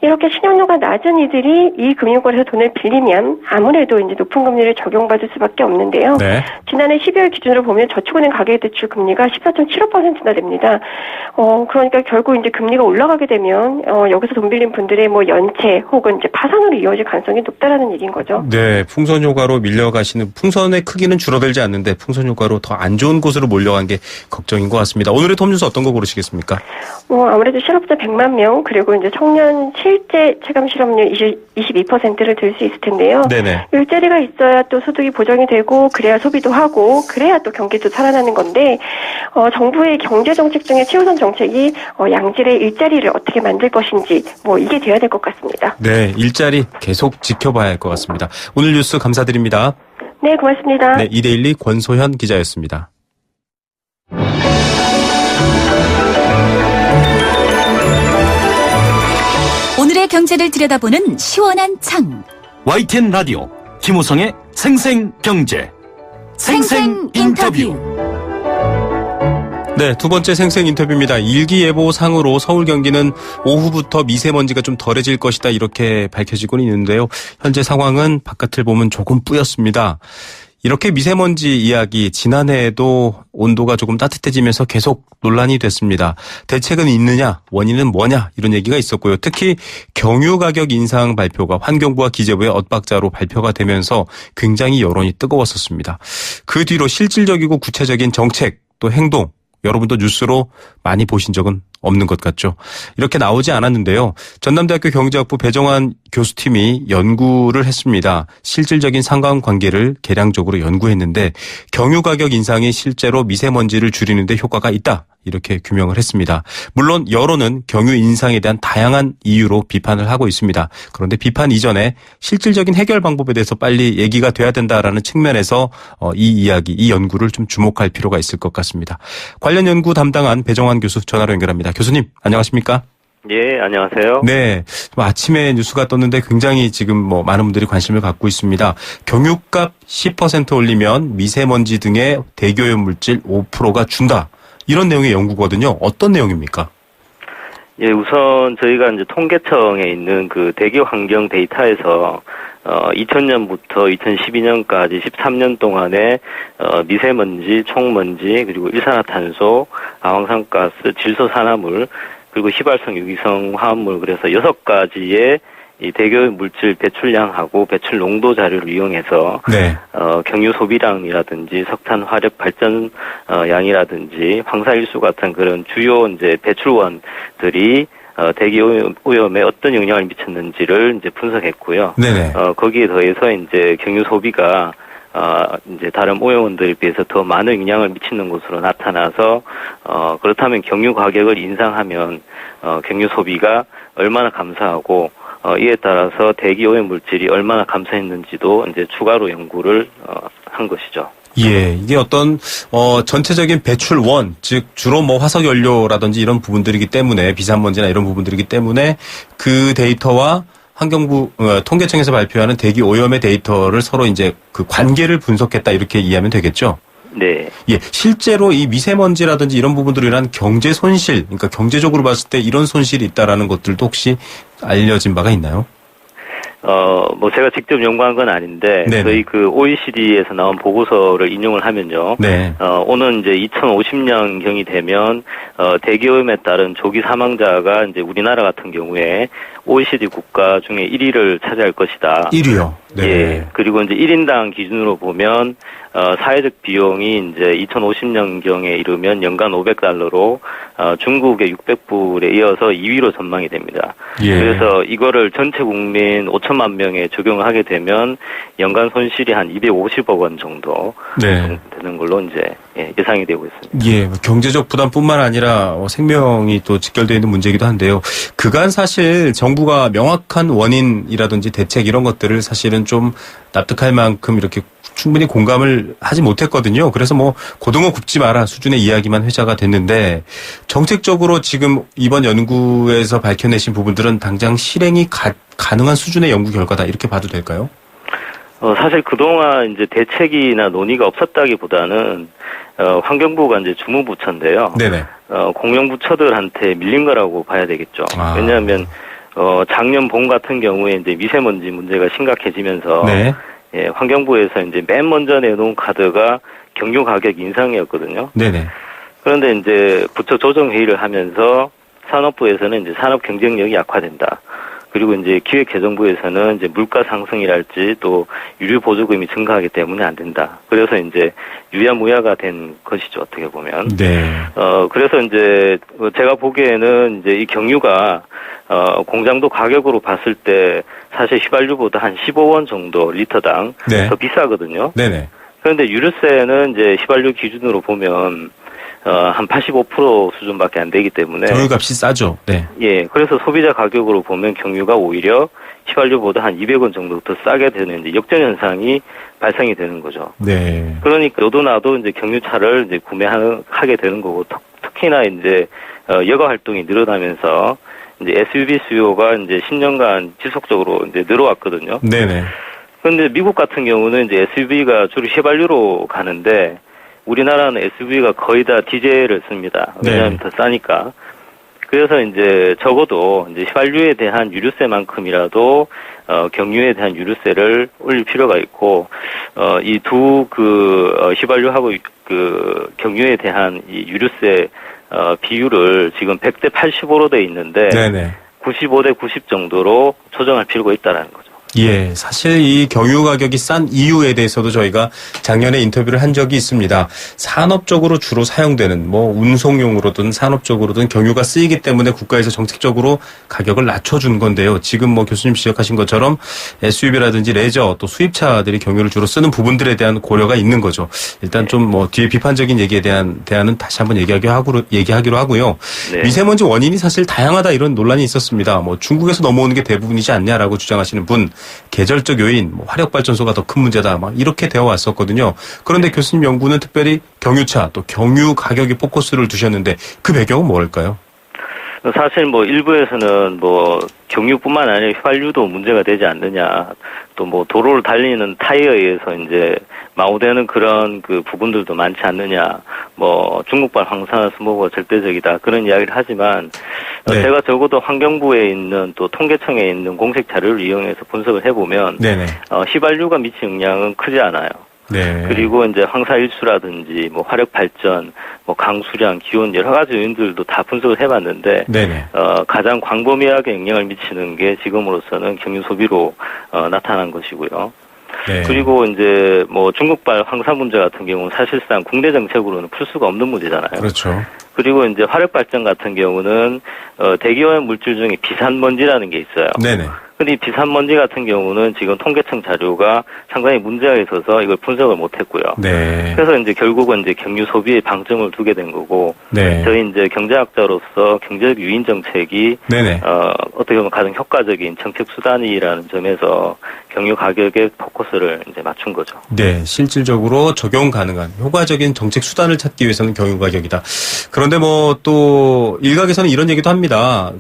S9: 이렇게 신용도가 낮은 이들이 이 금융권에서 돈을 빌리면 아무래도 이제 높은 금리를 적용받을 수밖에 없는데요.
S2: 네.
S9: 지난해 12월 기준으로 보면 저축은행 가계대출 금리가 14.75%나 됩니다. 그러니까 결국 이제 금리가 올라가게 되면 여기서 돈 빌린 분들의 뭐 연체 혹은 이제 파산으로 이어질 가능성이 높다라는 얘기인 거죠.
S2: 네, 풍선 효과로 밀려가시는 풍선의 크기는 줄어들지 않는데 풍선 효과로 더 안 좋은 곳으로 몰려간 게 걱정인 것 같습니다. 오늘의 톱뉴스 어떤 거 고르시겠습니까?
S9: 아무래도 실업자 100만 명 그리고 이제 청년 실제 체감 실업률 22%를 들 수 있을 텐데요.
S2: 네네.
S9: 일자리가 있어야 또 소득이 보장이 되고 그래야 소비도 하고 그래야 또 경기도 살아나는 건데 정부의 경제 정책 중에 최우선 정책이 양질의 일자리를 어떻게 만들 것인지 뭐 이게 돼야 될 것 같습니다.
S2: 네, 일자리 계속 지켜봐야 할 것 같습니다. 오늘 뉴스 감사드립니다.
S9: 네, 고맙습니다.
S2: 네, 이데일리 권소현 기자였습니다.
S8: 오늘의 경제를 들여다보는 시원한 창.
S3: YTN 라디오 김우성의 생생경제 생생인터뷰.
S2: 네, 두 번째 생생 인터뷰입니다. 일기예보상으로 서울 경기는 오후부터 미세먼지가 좀 덜해질 것이다 이렇게 밝혀지고는 있는데요. 현재 상황은 바깥을 보면 조금 뿌였습니다. 이렇게 미세먼지 이야기 지난해에도 온도가 조금 따뜻해지면서 계속 논란이 됐습니다. 대책은 있느냐, 원인은 뭐냐 이런 얘기가 있었고요. 특히 경유 가격 인상 발표가 환경부와 기재부의 엇박자로 발표가 되면서 굉장히 여론이 뜨거웠었습니다. 그 뒤로 실질적이고 구체적인 정책 또 행동 여러분도 뉴스로 많이 보신 적은 없는 것 같죠. 이렇게 나오지 않았는데요. 전남대학교 경제학부 배정환 교수팀이 연구를 했습니다. 실질적인 상관관계를 계량적으로 연구했는데 경유 가격 인상이 실제로 미세먼지를 줄이는 데 효과가 있다. 이렇게 규명을 했습니다. 물론 여론은 경유 인상에 대한 다양한 이유로 비판을 하고 있습니다. 그런데 비판 이전에 실질적인 해결 방법에 대해서 빨리 얘기가 돼야 된다라는 측면에서 이 이야기, 이 연구를 좀 주목할 필요가 있을 것 같습니다. 관련 연구 담당한 배정환 교수 전화로 연결합니다. 교수님, 안녕하십니까?
S10: 예, 안녕하세요.
S2: 네, 아침에 뉴스가 떴는데 굉장히 지금 많은 분들이 관심을 갖고 있습니다. 경유값 10% 올리면 미세먼지 등의 대기오염 물질 5%가 준다. 이런 내용의 연구거든요. 어떤 내용입니까?
S10: 예, 우선 저희가 이제 통계청에 있는 그 대기 환경 데이터에서 2000년부터 2012년까지 13년 동안에 미세먼지, 총먼지, 그리고 일산화탄소, 아황산가스, 질소산화물, 그리고 휘발성 유기성 화합물 그래서 6가지의 이 대기오염 물질 배출량하고 배출 농도 자료를 이용해서 네. 경유 소비량이라든지 석탄 화력 발전 양이라든지 황사일수 같은 그런 주요 이제 배출원들이 대기 오염에 어떤 영향을 미쳤는지를 이제 분석했고요. 네네. 거기에 더해서 이제 경유 소비가 이제 다른 오염원들에 비해서 더 많은 영향을 미치는 것으로 나타나서 그렇다면 경유 가격을 인상하면 경유 소비가 얼마나 감소하고 이에 따라서 대기 오염 물질이 얼마나 감소했는지도 이제 추가로 연구를 한 것이죠.
S2: 예, 이게 어떤 전체적인 배출원, 즉 주로 화석 연료라든지 이런 부분들이기 때문에 비산먼지나 이런 부분들이기 때문에 그 데이터와 환경부 통계청에서 발표하는 대기 오염의 데이터를 서로 이제 그 관계를 분석했다 이렇게 이해하면 되겠죠.
S10: 네.
S2: 예, 실제로 이 미세먼지라든지 이런 부분들로 인한 경제 손실, 그러니까 경제적으로 봤을 때 이런 손실이 있다라는 것들도 혹시 알려진 바가 있나요?
S10: 제가 직접 연구한 건 아닌데, 네네. 저희 그 OECD에서 나온 보고서를 인용을 하면요. 네. 오는 이제 2050년경이 되면, 대기오염에 따른 조기 사망자가 이제 우리나라 같은 경우에 OECD 국가 중에 1위를 차지할 것이다.
S2: 1위요? 네.
S10: 예. 그리고 이제 1인당 기준으로 보면, 사회적 비용이 이제 2050년경에 이르면 연간 $500로, 중국의 600불에 이어서 2위로 전망이 됩니다. 예. 그래서 이거를 전체 국민 5천만 명에 적용을 하게 되면 연간 손실이 한 250억 원 정도 네. 되는 걸로 이제 예상이 되고 있습니다.
S2: 예, 경제적 부담뿐만 아니라 생명이 또 직결되어 있는 문제이기도 한데요. 그간 사실 정부가 명확한 원인이라든지 대책 이런 것들을 사실은 좀 납득할 만큼 이렇게 충분히 공감을 하지 못했거든요. 그래서 고등어 굽지 마라 수준의 이야기만 회자가 됐는데 정책적으로 지금 이번 연구에서 밝혀내신 부분들은 당장 실행이 가능한 수준의 연구 결과다 이렇게 봐도 될까요?
S10: 사실 그동안 이제 대책이나 논의가 없었다기보다는 환경부가 이제 주무부처인데요. 네네. 공영부처들한테 밀린 거라고 봐야 되겠죠. 왜냐하면 작년 봄 같은 경우에 이제 미세먼지 문제가 심각해지면서 네. 예, 환경부에서 이제 맨 먼저 내놓은 카드가 경유 가격 인상이었거든요.
S2: 네네.
S10: 그런데 이제 부처 조정 회의를 하면서 산업부에서는 이제 산업 경쟁력이 약화된다. 그리고 이제 기획재정부에서는 이제 물가 상승이랄지 또 유류 보조금이 증가하기 때문에 안 된다. 그래서 이제 유야무야가 된 것이죠, 어떻게 보면.
S2: 네.
S10: 그래서 이제 제가 보기에는 이제 이 경유가 공장도 가격으로 봤을 때 사실 휘발유보다 한 15원 정도 리터당
S2: 네.
S10: 더 비싸거든요.
S2: 네네.
S10: 그런데 유류세는 이제 휘발유 기준으로 보면 한 85% 수준밖에 안 되기 때문에
S2: 경유값이 싸죠. 네.
S10: 예, 그래서 소비자 가격으로 보면 경유가 오히려 휘발유보다 한 200원 정도 더 싸게 되는 이제 역전 현상이 발생이 되는 거죠.
S2: 네.
S10: 그러니까 너도 나도 이제 경유차를 이제 구매하게 되는 거고 특히나 이제 여가 활동이 늘어나면서 이제 SUV 수요가 이제 10년간 지속적으로 이제 늘어왔거든요.
S2: 네네.
S10: 그런데 미국 같은 경우는 이제 SUV가 주로 휘발유로 가는데 우리나라는 SUV가 거의 다 디젤을 씁니다. 왜냐하면 더 싸니까. 그래서 이제 적어도 이제 휘발유에 대한 유류세만큼이라도 경유에 대한 유류세를 올릴 필요가 있고 이 두 휘발유하고 경유에 대한 이 유류세 비율을 지금 100대 85로 돼 있는데 95대 90 정도로 조정할 필요가 있다라는 거죠.
S2: 예, 사실 이 경유 가격이 싼 이유에 대해서도 저희가 작년에 인터뷰를 한 적이 있습니다. 산업적으로 주로 사용되는 운송용으로든 산업적으로든 경유가 쓰이기 때문에 국가에서 정책적으로 가격을 낮춰준 건데요. 지금 교수님 지적하신 것처럼 SUV라든지 레저 또 수입차들이 경유를 주로 쓰는 부분들에 대한 고려가 있는 거죠. 일단 좀 뒤에 비판적인 얘기에 대한 대안은 다시 한번 얘기하기로 하고요. 네. 미세먼지 원인이 사실 다양하다 이런 논란이 있었습니다. 중국에서 넘어오는 게 대부분이지 않냐라고 주장하시는 분, 계절적 요인, 화력발전소가 더 큰 문제다, 이렇게 되어 왔었거든요. 그런데 교수님 연구는 특별히 경유차, 또 경유 가격에 포커스를 두셨는데 그 배경은 뭘까요?
S10: 사실 일부에서는 경유뿐만 아니라 휘발유도 문제가 되지 않느냐, 또 도로를 달리는 타이어에 의해서 이제 마오되는 그런 부분들도 많지 않느냐, 중국발 황산화수소가 절대적이다 그런 이야기를 하지만 네. 제가 적어도 환경부에 있는 또 통계청에 있는 공식 자료를 이용해서 분석을 해보면 휘발유가 미친 영향은 크지 않아요. 네. 그리고 이제 황사일수라든지 화력 발전, 강수량, 기온 여러 가지 요인들도 다 분석을 해봤는데 가장 광범위하게 영향을 미치는 게 지금으로서는 경유 소비로 나타난 것이고요. 네. 그리고 이제 중국발 황사 문제 같은 경우는 사실상 국내 정책으로는 풀 수가 없는 문제잖아요.
S2: 그렇죠.
S10: 그리고 이제 화력 발전 같은 경우는 대기오염 물질 중에 비산먼지라는 게 있어요. 네네. 근데 이 비산먼지 같은 경우는 지금 통계청 자료가 상당히 문제가 있어서 이걸 분석을 못했고요. 네. 그래서 이제 결국은 이제 경유 소비에 방점을 두게 된 거고, 저희 이제 경제학자로서 경제적 유인 정책이 어떻게 보면 가장 효과적인 정책 수단이라는 점에서 경유 가격에 포커스를 이제 맞춘 거죠. 네,
S2: 실질적으로 적용 가능한 효과적인 정책 수단을 찾기 위해서는 경유 가격이다. 그런데 또 일각에서는 이런 얘기도 합니다.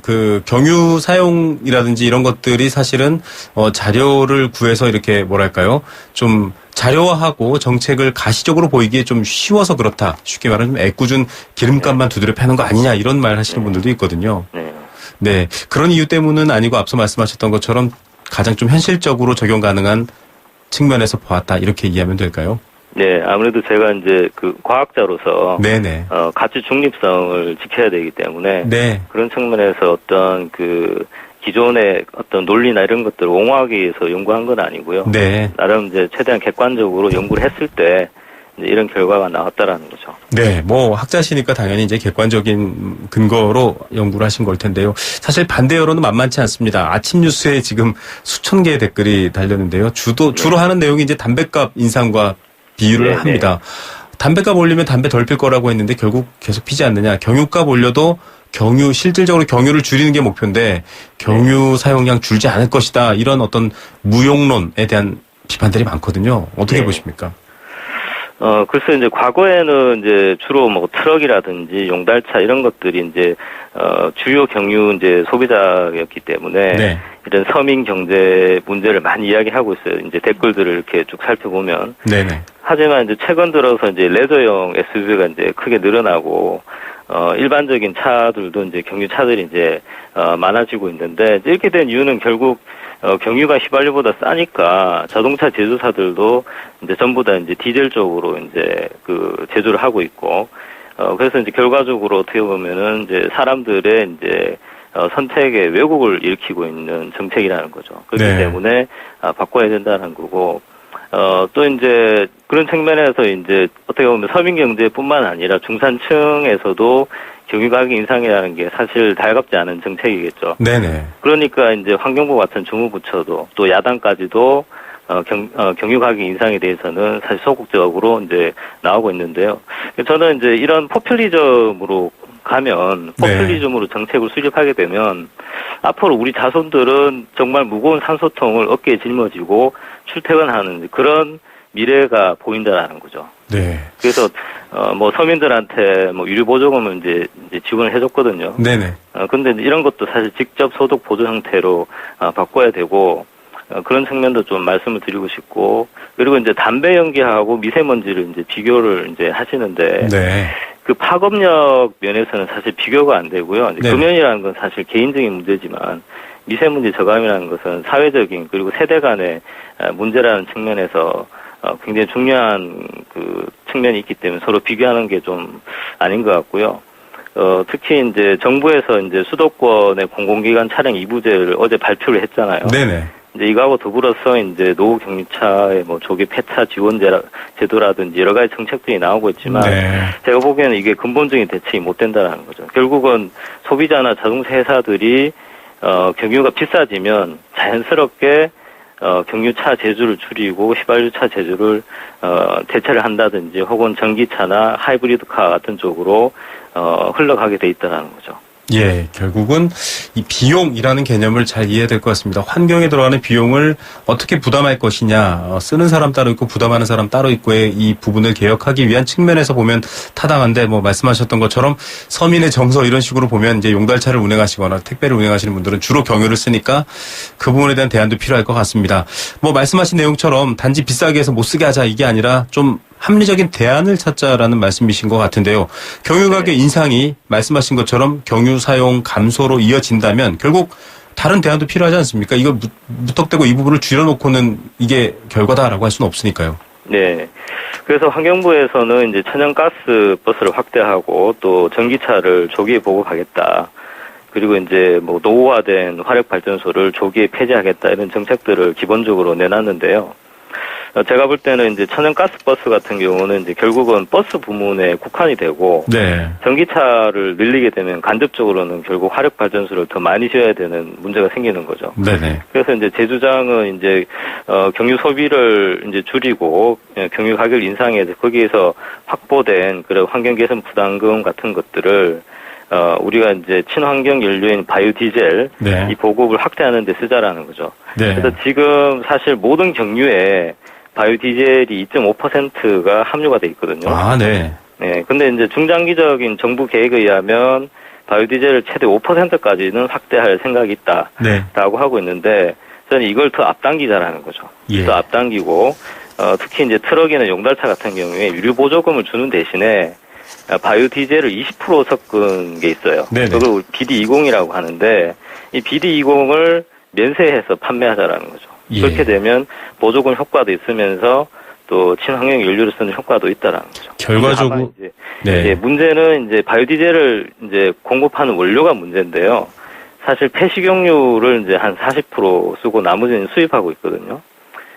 S2: 경유 사용이라든지 이런 것들이 사실은 자료를 구해서 이렇게 좀 자료화하고 정책을 가시적으로 보이기에 좀 쉬워서 그렇다. 쉽게 말하면 좀 애꿎은 기름값만 두드려 패는 거 아니냐 이런 말 하시는 분들도 있거든요. 네, 그런 이유 때문은 아니고 앞서 말씀하셨던 것처럼 가장 좀 현실적으로 적용 가능한 측면에서 보았다 이렇게 이해하면 될까요?
S10: 네, 아무래도 제가 이제 과학자로서 가치 중립성을 지켜야 되기 때문에 그런 측면에서 어떤 기존의 어떤 논리나 이런 것들을 옹호하기 위해서 연구한 건 아니고요. 나름 이제 최대한 객관적으로 연구를 했을 때 이제 이런 결과가 나왔다라는 거죠.
S2: 네, 학자시니까 당연히 이제 객관적인 근거로 연구를 하신 걸 텐데요. 사실 반대 여론은 만만치 않습니다. 아침 뉴스에 지금 수천 개의 댓글이 달렸는데요. 주로 하는 내용이 이제 담배값 인상과 비유를 합니다. 담배값 올리면 담배 덜 필 거라고 했는데 결국 계속 피지 않느냐. 경유값 올려도 실질적으로 경유를 줄이는 게 목표인데 경유 사용량 줄지 않을 것이다. 이런 어떤 무용론에 대한 비판들이 많거든요. 어떻게 보십니까?
S10: 글쎄 이제 과거에는 이제 주로 트럭이라든지 용달차 이런 것들이 이제 주요 경유 이제 소비자였기 때문에 이런 서민 경제 문제를 많이 이야기하고 있어요. 이제 댓글들을 이렇게 쭉 살펴보면. 하지만 이제 최근 들어서 이제 레저용 SUV가 이제 크게 늘어나고 일반적인 차들도 이제 경유차들이 이제 많아지고 있는데 이렇게 된 이유는 결국 경유가 휘발유보다 싸니까 자동차 제조사들도 이제 전부 다 이제 디젤 쪽으로 이제 그 제조를 하고 있고, 그래서 이제 결과적으로 어떻게 보면은 이제 사람들의 이제 선택의 왜곡을 일으키고 있는 정책이라는 거죠. 그렇기
S2: 네.
S10: 때문에 바꿔야 된다는 거고, 또 이제 그런 측면에서 이제 어떻게 보면 서민 경제뿐만 아니라 중산층에서도 경유 가격 인상이라는 게 사실 달갑지 않은 정책이겠죠.
S2: 네네.
S10: 그러니까 이제 환경부 같은 주무부처도 또 야당까지도 경유 가격 인상에 대해서는 사실 소극적으로 이제 나오고 있는데요. 저는 이제 이런 포퓰리즘으로 가면, 포퓰리즘으로 정책을 수립하게 되면 앞으로 우리 자손들은 정말 무거운 산소통을 어깨에 짊어지고 출퇴근하는 그런 미래가 보인다라는 거죠.
S2: 네.
S10: 그래서 뭐 서민들한테 뭐 유류 보조금을 이제 지원을 해줬거든요.
S2: 네네.
S10: 근데 이런 것도 사실 직접 소득 보조 형태로 바꿔야 되고, 그런 측면도 좀 말씀을 드리고 싶고, 그리고 이제 담배 연기하고 미세먼지를 이제 비교를 이제 하시는데,
S2: 네.
S10: 그 파급력 면에서는 사실 비교가 안 되고요. 이제
S2: 네.
S10: 금연이라는 건 사실 개인적인 문제지만 미세먼지 저감이라는 것은 사회적인 그리고 세대 간의 문제라는 측면에서 굉장히 중요한 그 측면이 있기 때문에 서로 비교하는 게 좀 아닌 것 같고요. 특히 이제 정부에서 이제 수도권의 공공기관 차량 2부제를 어제 발표를 했잖아요.
S2: 네네.
S10: 이제 이거하고 더불어서 이제 노후 경유차의 뭐 조기 폐차 지원 제도라든지 여러 가지 정책들이 나오고 있지만,
S2: 네.
S10: 제가 보기에는 이게 근본적인 대책이 못 된다는 거죠. 결국은 소비자나 자동차 회사들이 경유가 비싸지면 자연스럽게 경유차 제조를 줄이고 휘발유차 제조를 대체를 한다든지 혹은 전기차나 하이브리드카 같은 쪽으로 흘러가게 돼 있다라는 거죠.
S2: 예, 결국은 이 비용이라는 개념을 잘 이해해야 될 것 같습니다. 환경에 들어가는 비용을 어떻게 부담할 것이냐, 쓰는 사람 따로 있고 부담하는 사람 따로 있고의 이 부분을 개혁하기 위한 측면에서 보면 타당한데, 뭐 말씀하셨던 것처럼 서민의 정서 이런 식으로 보면 이제 용달차를 운행하시거나 택배를 운행하시는 분들은 주로 경유를 쓰니까 그 부분에 대한 대안도 필요할 것 같습니다. 뭐 말씀하신 내용처럼 단지 비싸게 해서 못 쓰게 하자 이게 아니라 좀 합리적인 대안을 찾자라는 말씀이신 것 같은데요. 경유 가격 인상이 말씀하신 것처럼 경유 사용 감소로 이어진다면 결국 다른 대안도 필요하지 않습니까? 이거 무턱대고 이 부분을 줄여놓고는 이게 결과다라고 할 수는 없으니까요.
S10: 네. 그래서 환경부에서는 이제 천연가스 버스를 확대하고 또 전기차를 조기에 보급하겠다. 그리고 이제 뭐 노후화된 화력발전소를 조기에 폐지하겠다 이런 정책들을 기본적으로 내놨는데요. 제가 볼 때는 이제 천연가스 버스 같은 경우는 이제 결국은 버스 부문에 국한이 되고,
S2: 네.
S10: 전기차를 늘리게 되면 간접적으로는 결국 화력 발전소를 더 많이 지어야 되는 문제가 생기는 거죠.
S2: 네네.
S10: 그래서 이제 제 주장은 이제 경유 소비를 이제 줄이고 경유 가격 인상해서 거기에서 확보된 그런 환경 개선 부담금 같은 것들을 우리가 이제 친환경 연료인 바이오디젤
S2: 네.
S10: 이 보급을 확대하는 데 쓰자라는 거죠.
S2: 네.
S10: 그래서 지금 사실 모든 경유에 바이오디젤이 2.5%가 함유가 돼 있거든요.
S2: 아, 네.
S10: 네. 근데 이제 중장기적인 정부 계획에 의하면 바이오디젤을 최대 5%까지는 확대할 생각이 있다.
S2: 네.
S10: 라고 하고 있는데 저는 이걸 더 앞당기자라는 거죠.
S2: 예.
S10: 더 앞당기고, 특히 이제 트럭이나 용달차 같은 경우에 유류 보조금을 주는 대신에 바이오디젤을 20% 섞은 게 있어요.
S2: 네네.
S10: 그걸 BD20이라고 하는데 이 BD20을 면세해서 판매하자라는 거죠.
S2: 예.
S10: 그렇게 되면 보조금 효과도 있으면서 또 친환경 연료를 쓰는 효과도 있다라는 거죠.
S2: 결과적으로
S10: 이제 문제는 이제 바이오디젤을 이제 공급하는 원료가 문제인데요. 사실 폐식용유를 이제 한 40% 쓰고 나머지는 수입하고 있거든요.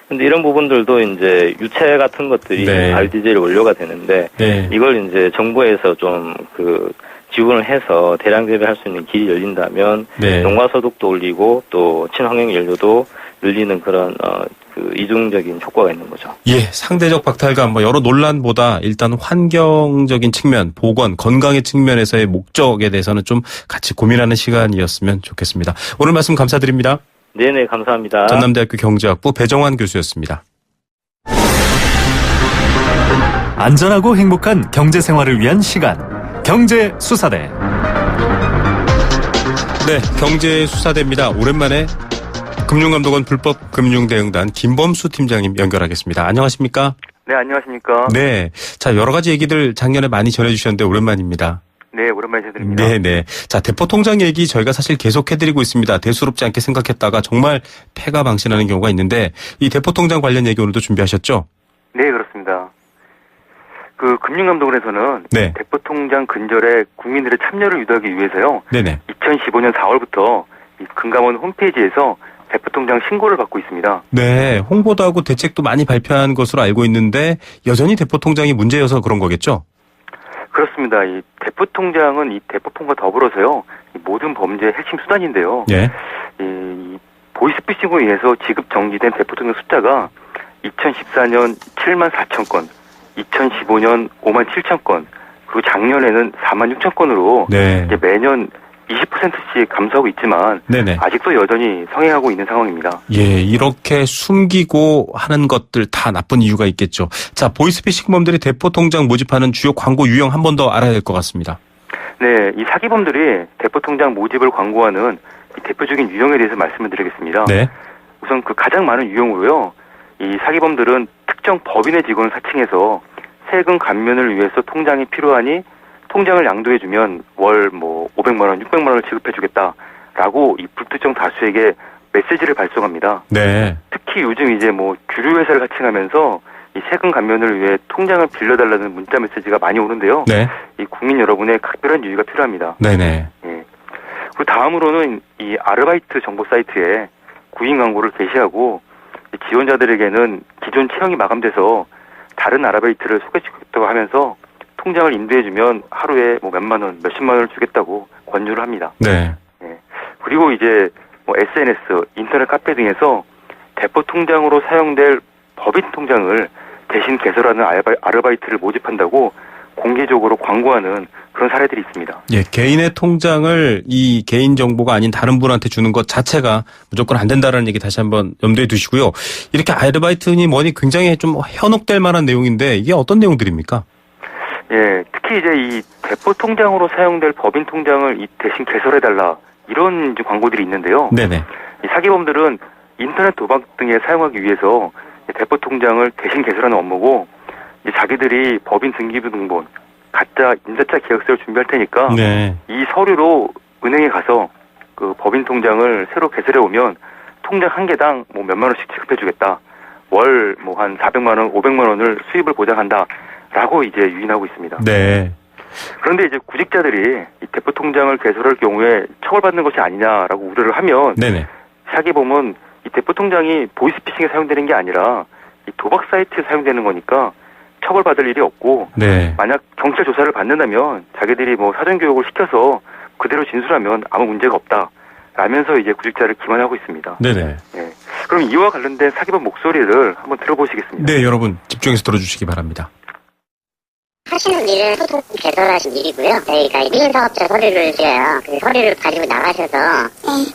S10: 근데 이런 부분들도 이제 유체 같은 것들이
S2: 네.
S10: 바이오디젤 원료가 되는데
S2: 네.
S10: 이걸 이제 정부에서 좀 지원을 해서 대량 재배할 수 있는 길이 열린다면
S2: 네.
S10: 농가 소득도 올리고 또 친환경 연료도 늘리는 그런 이중적인 효과가 있는 거죠.
S2: 예, 상대적 박탈감, 여러 논란보다 일단 환경적인 측면, 보건, 건강의 측면에서의 목적에 대해서는 좀 같이 고민하는 시간이었으면 좋겠습니다. 오늘 말씀 감사드립니다.
S10: 네네, 감사합니다.
S2: 전남대학교 경제학부 배정환 교수였습니다.
S3: 안전하고 행복한 경제 생활을 위한 시간. 경제 수사대.
S2: 네, 경제 수사대입니다. 오랜만에 금융감독원 불법금융대응단 김범수 팀장님 연결하겠습니다. 안녕하십니까?
S11: 네, 안녕하십니까?
S2: 네. 자, 여러 가지 얘기들 작년에 많이 전해주셨는데 오랜만입니다.
S11: 네, 오랜만에 인사드립니다.
S2: 네네. 자, 대포통장 얘기 저희가 사실 계속 해드리고 있습니다. 대수롭지 않게 생각했다가 정말 패가 망신하는 경우가 있는데 이 대포통장 관련 얘기 오늘도 준비하셨죠?
S11: 네, 그렇습니다. 그 금융감독원에서는
S2: 네.
S11: 대포통장 근절에 국민들의 참여를 유도하기 위해서요.
S2: 네네.
S11: 2015년 4월부터 이 금감원 홈페이지에서 대포통장 신고를 받고 있습니다.
S2: 네, 홍보도 하고 대책도 많이 발표한 것으로 알고 있는데 여전히 대포통장이 문제여서 그런 거겠죠?
S11: 그렇습니다. 이 대포통장은 이 대포폰과 더불어서요. 이 모든 범죄의 핵심 수단인데요.
S2: 예.
S11: 이 보이스피싱으로 인해서 지급 정지된 대포통장 숫자가 2014년 7만 4천 건, 2015년 5만 7천 건, 그리고 작년에는 4만 6천 건으로
S2: 네.
S11: 이제 매년 20%씩 감소하고 있지만
S2: 네네.
S11: 아직도 여전히 성행하고 있는 상황입니다.
S2: 예, 이렇게 숨기고 하는 것들 다 나쁜 이유가 있겠죠. 자, 보이스피싱범들이 대포통장 모집하는 주요 광고 유형 한 번 더 알아야 될 것 같습니다.
S11: 네, 이 사기범들이 대포통장 모집을 광고하는 이 대표적인 유형에 대해서 말씀을 드리겠습니다.
S2: 네.
S11: 우선 그 가장 많은 유형으로요. 이 사기범들은 특정 법인의 직원을 사칭해서 세금 감면을 위해서 통장이 필요하니 통장을 양도해주면 월 500만 원, 600만 원을 지급해주겠다라고 이 불특정 다수에게 메시지를 발송합니다.
S2: 네.
S11: 특히 요즘 이제 규류 회사를 사칭하면서 이 세금 감면을 위해 통장을 빌려달라는 문자 메시지가 많이 오는데요.
S2: 네.
S11: 이 국민 여러분의 각별한 유의가 필요합니다.
S2: 네네.
S11: 예. 그리고 다음으로는 이 아르바이트 정보 사이트에 구인 광고를 게시하고 지원자들에게는 기존 채용이 마감돼서 다른 아르바이트를 소개시켰다고 하면서 통장을 인도해주면 하루에 몇만 원, 몇십만 원을 주겠다고 권유를 합니다.
S2: 네.
S11: 예. 그리고 이제 SNS, 인터넷 카페 등에서 대포 통장으로 사용될 법인 통장을 대신 개설하는 아르바이트를 모집한다고 공개적으로 광고하는 그런 사례들이 있습니다.
S2: 예, 개인의 통장을 이 개인 정보가 아닌 다른 분한테 주는 것 자체가 무조건 안 된다라는 얘기 다시 한번 염두에 두시고요. 이렇게 아르바이트니 뭐니 굉장히 좀 현혹될 만한 내용인데 이게 어떤 내용들입니까?
S11: 예, 특히 이제 이 대포 통장으로 사용될 법인 통장을 대신 개설해달라 이런 이제 광고들이 있는데요.
S2: 네네.
S11: 이 사기범들은 인터넷 도박 등에 사용하기 위해서 대포 통장을 대신 개설하는 업무고 이제 자기들이 법인 등기부 등본, 가짜 임대차 계약서를 준비할 테니까
S2: 네.
S11: 이 서류로 은행에 가서 그 법인 통장을 새로 개설해 오면 통장 한 개당 몇만 원씩 지급해주겠다. 월 한 400만 원, 500만 원을 수입을 보장한다. 라고 이제 유인하고 있습니다.
S2: 네.
S11: 그런데 이제 구직자들이 이 대포 통장을 개설할 경우에 처벌받는 것이 아니냐라고 우려를 하면
S2: 네네.
S11: 사기범은 이 대포 통장이 보이스피싱에 사용되는 게 아니라 이 도박 사이트에 사용되는 거니까 처벌받을 일이 없고
S2: 네.
S11: 만약 경찰 조사를 받는다면 자기들이 사전 교육을 시켜서 그대로 진술하면 아무 문제가 없다. 라면서 이제 구직자를 기만하고 있습니다.
S2: 네네.
S11: 네. 그럼 이와 관련된 사기범 목소리를 한번 들어보시겠습니다.
S2: 네, 여러분 집중해서 들어주시기 바랍니다.
S12: 하시는 일은 소통 개설하신 일이고요. 저희가 1인 사업자 서류를 드려요. 그 서류를 가지고 나가셔서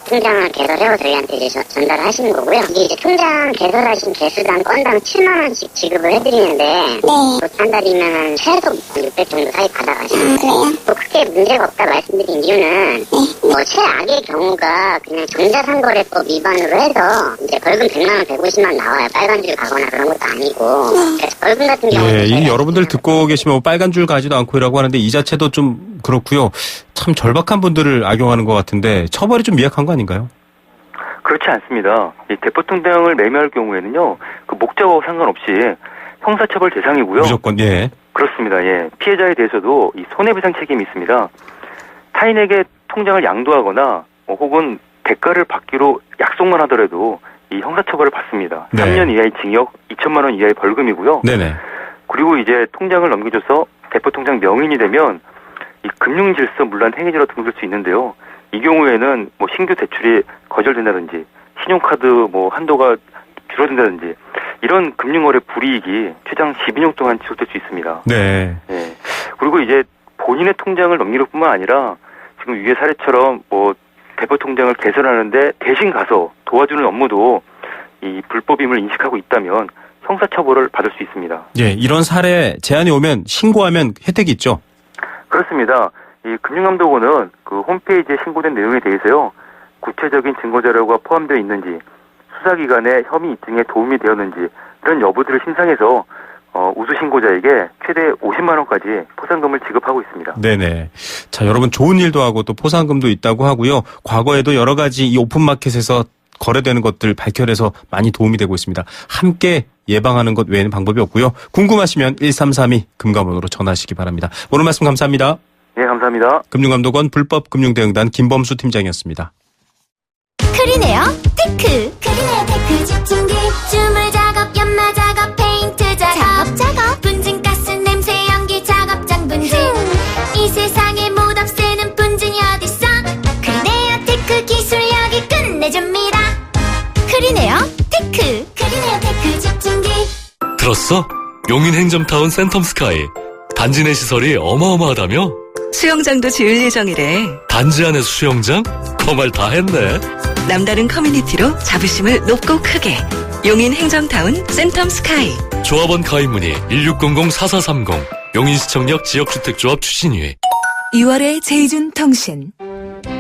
S12: 통장을 개설해서 저희한테 이제 전달을 하시는 거고요. 이게 이제 통장 개설하신 개수당 건당 7만 원씩 지급을 해드리는데 한 달이면 최소 600 정도 사이 받아가시는 거예요. 크게 문제가 없다 말씀드린 이유는 최악의 경우가 그냥 전자상거래법 위반으로 해서 이제 벌금 100만 원, 150만 원 나와요. 빨간 줄 가거나 그런 것도 아니고. 그래서 벌금 같은 경우는
S2: 예, 이미 여러분들 듣고 계시면 빨간 줄 가지도 않고라고 하는데 이 자체도 좀 그렇고요. 참 절박한 분들을 악용하는 것 같은데 처벌이 좀 미약한 거 아닌가요?
S11: 그렇지 않습니다. 이 대포 통장을 매매할 경우에는요, 그 목적하고 상관없이 형사처벌 대상이고요.
S2: 무조건 예.
S11: 그렇습니다. 예, 피해자에 대해서도 이 손해배상 책임이 있습니다. 타인에게 통장을 양도하거나 혹은 대가를 받기로 약속만 하더라도 이 형사처벌을 받습니다.
S2: 네.
S11: 3년 이하의 징역, 2천만 원 이하의 벌금이고요.
S2: 네네.
S11: 그리고 이제 통장을 넘겨줘서 대포통장 명인이 되면 이 금융질서 문란 행위죄로 등록될 수 있는데요. 이 경우에는 신규 대출이 거절된다든지 신용카드 한도가 줄어든다든지 이런 금융거래 불이익이 최장 12년 동안 지속될 수 있습니다.
S2: 네.
S11: 네. 그리고 이제 본인의 통장을 넘기는 뿐만 아니라 지금 위의 사례처럼 대포통장을 개설하는데 대신 가서 도와주는 업무도 이 불법임을 인식하고 있다면 형사처벌을 받을 수 있습니다.
S2: 예, 이런 사례 제안이 오면 신고하면 혜택이 있죠?
S11: 그렇습니다. 이 금융감독원은 그 홈페이지에 신고된 내용에 대해서요, 구체적인 증거자료가 포함되어 있는지, 수사기관의 혐의 입증에 도움이 되었는지 이런 여부들을 심사해서 우수 신고자에게 최대 50만 원까지 포상금을 지급하고 있습니다.
S2: 네네. 자, 여러분 좋은 일도 하고 또 포상금도 있다고 하고요. 과거에도 여러 가지 이 오픈마켓에서 거래되는 것들 밝혀내서 많이 도움이 되고 있습니다. 함께 예방하는 것 외에는 방법이 없고요. 궁금하시면 1332 금감원으로 전화하시기 바랍니다. 오늘 말씀 감사합니다.
S11: 네, 감사합니다.
S2: 금융감독원 불법금융대응단 김범수 팀장이었습니다.
S13: 크리네어 테크. 크리네어 테크 집중기. 주물 작업, 연마 작업, 페인트 작업. 분진가스, 냄새, 연기 작업장 분진. 이 세상에 못 없애는 분진이 어딨어. 크리네어 테크 기술력이 끝내줍니다. 크리네어 테크. 크리네어 테크 집중기.
S14: 들었어? 용인 행점타운 센텀스카이. 단지 내 시설이 어마어마하다며?
S15: 수영장도 지을 예정이래.
S14: 단지 안에 수영장? 그 말 다 했네.
S15: 남다른 커뮤니티로 자부심을 높고 크게. 용인 행정타운 센텀스카이.
S14: 조합원 가입문의 1600-4430 용인시청역 지역주택조합 추진위.
S16: 2월의 제이준 통신.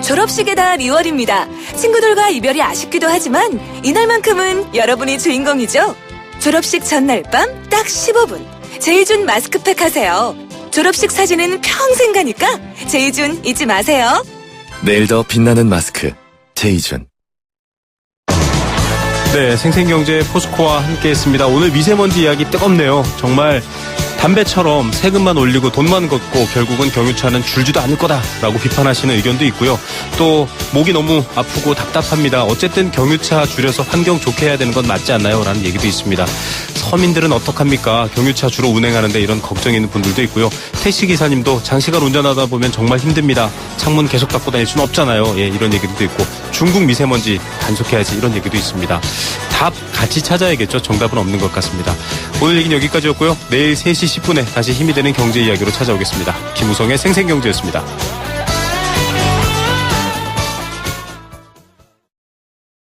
S16: 졸업식의 달 2월입니다. 친구들과 이별이 아쉽기도 하지만 이날만큼은 여러분이 주인공이죠. 졸업식 전날 밤 딱 15분. 제이준 마스크팩 하세요. 졸업식 사진은 평생 가니까 제이준 잊지 마세요.
S17: 내일 더 빛나는 마스크 제이준.
S2: 네, 생생경제 포스코와 함께했습니다. 오늘 미세먼지 이야기 뜨겁네요. 정말 담배처럼 세금만 올리고 돈만 걷고 결국은 경유차는 줄지도 않을 거다라고 비판하시는 의견도 있고요. 또 목이 너무 아프고 답답합니다. 어쨌든 경유차 줄여서 환경 좋게 해야 되는 건 맞지 않나요? 라는 얘기도 있습니다. 서민들은 어떡합니까? 경유차 주로 운행하는데 이런 걱정이 있는 분들도 있고요. 택시기사님도 장시간 운전하다 보면 정말 힘듭니다. 창문 계속 닫고 다닐 수는 없잖아요. 예, 이런 얘기도 있고 중국 미세먼지 단속해야지 이런 얘기도 있습니다. 답 같이 찾아야겠죠. 정답은 없는 것 같습니다. 오늘 얘기는 여기까지였고요. 내일 3시 10분에 다시 힘이 되는 경제 이야기로 찾아오겠습니다. 김우성의 생생경제였습니다.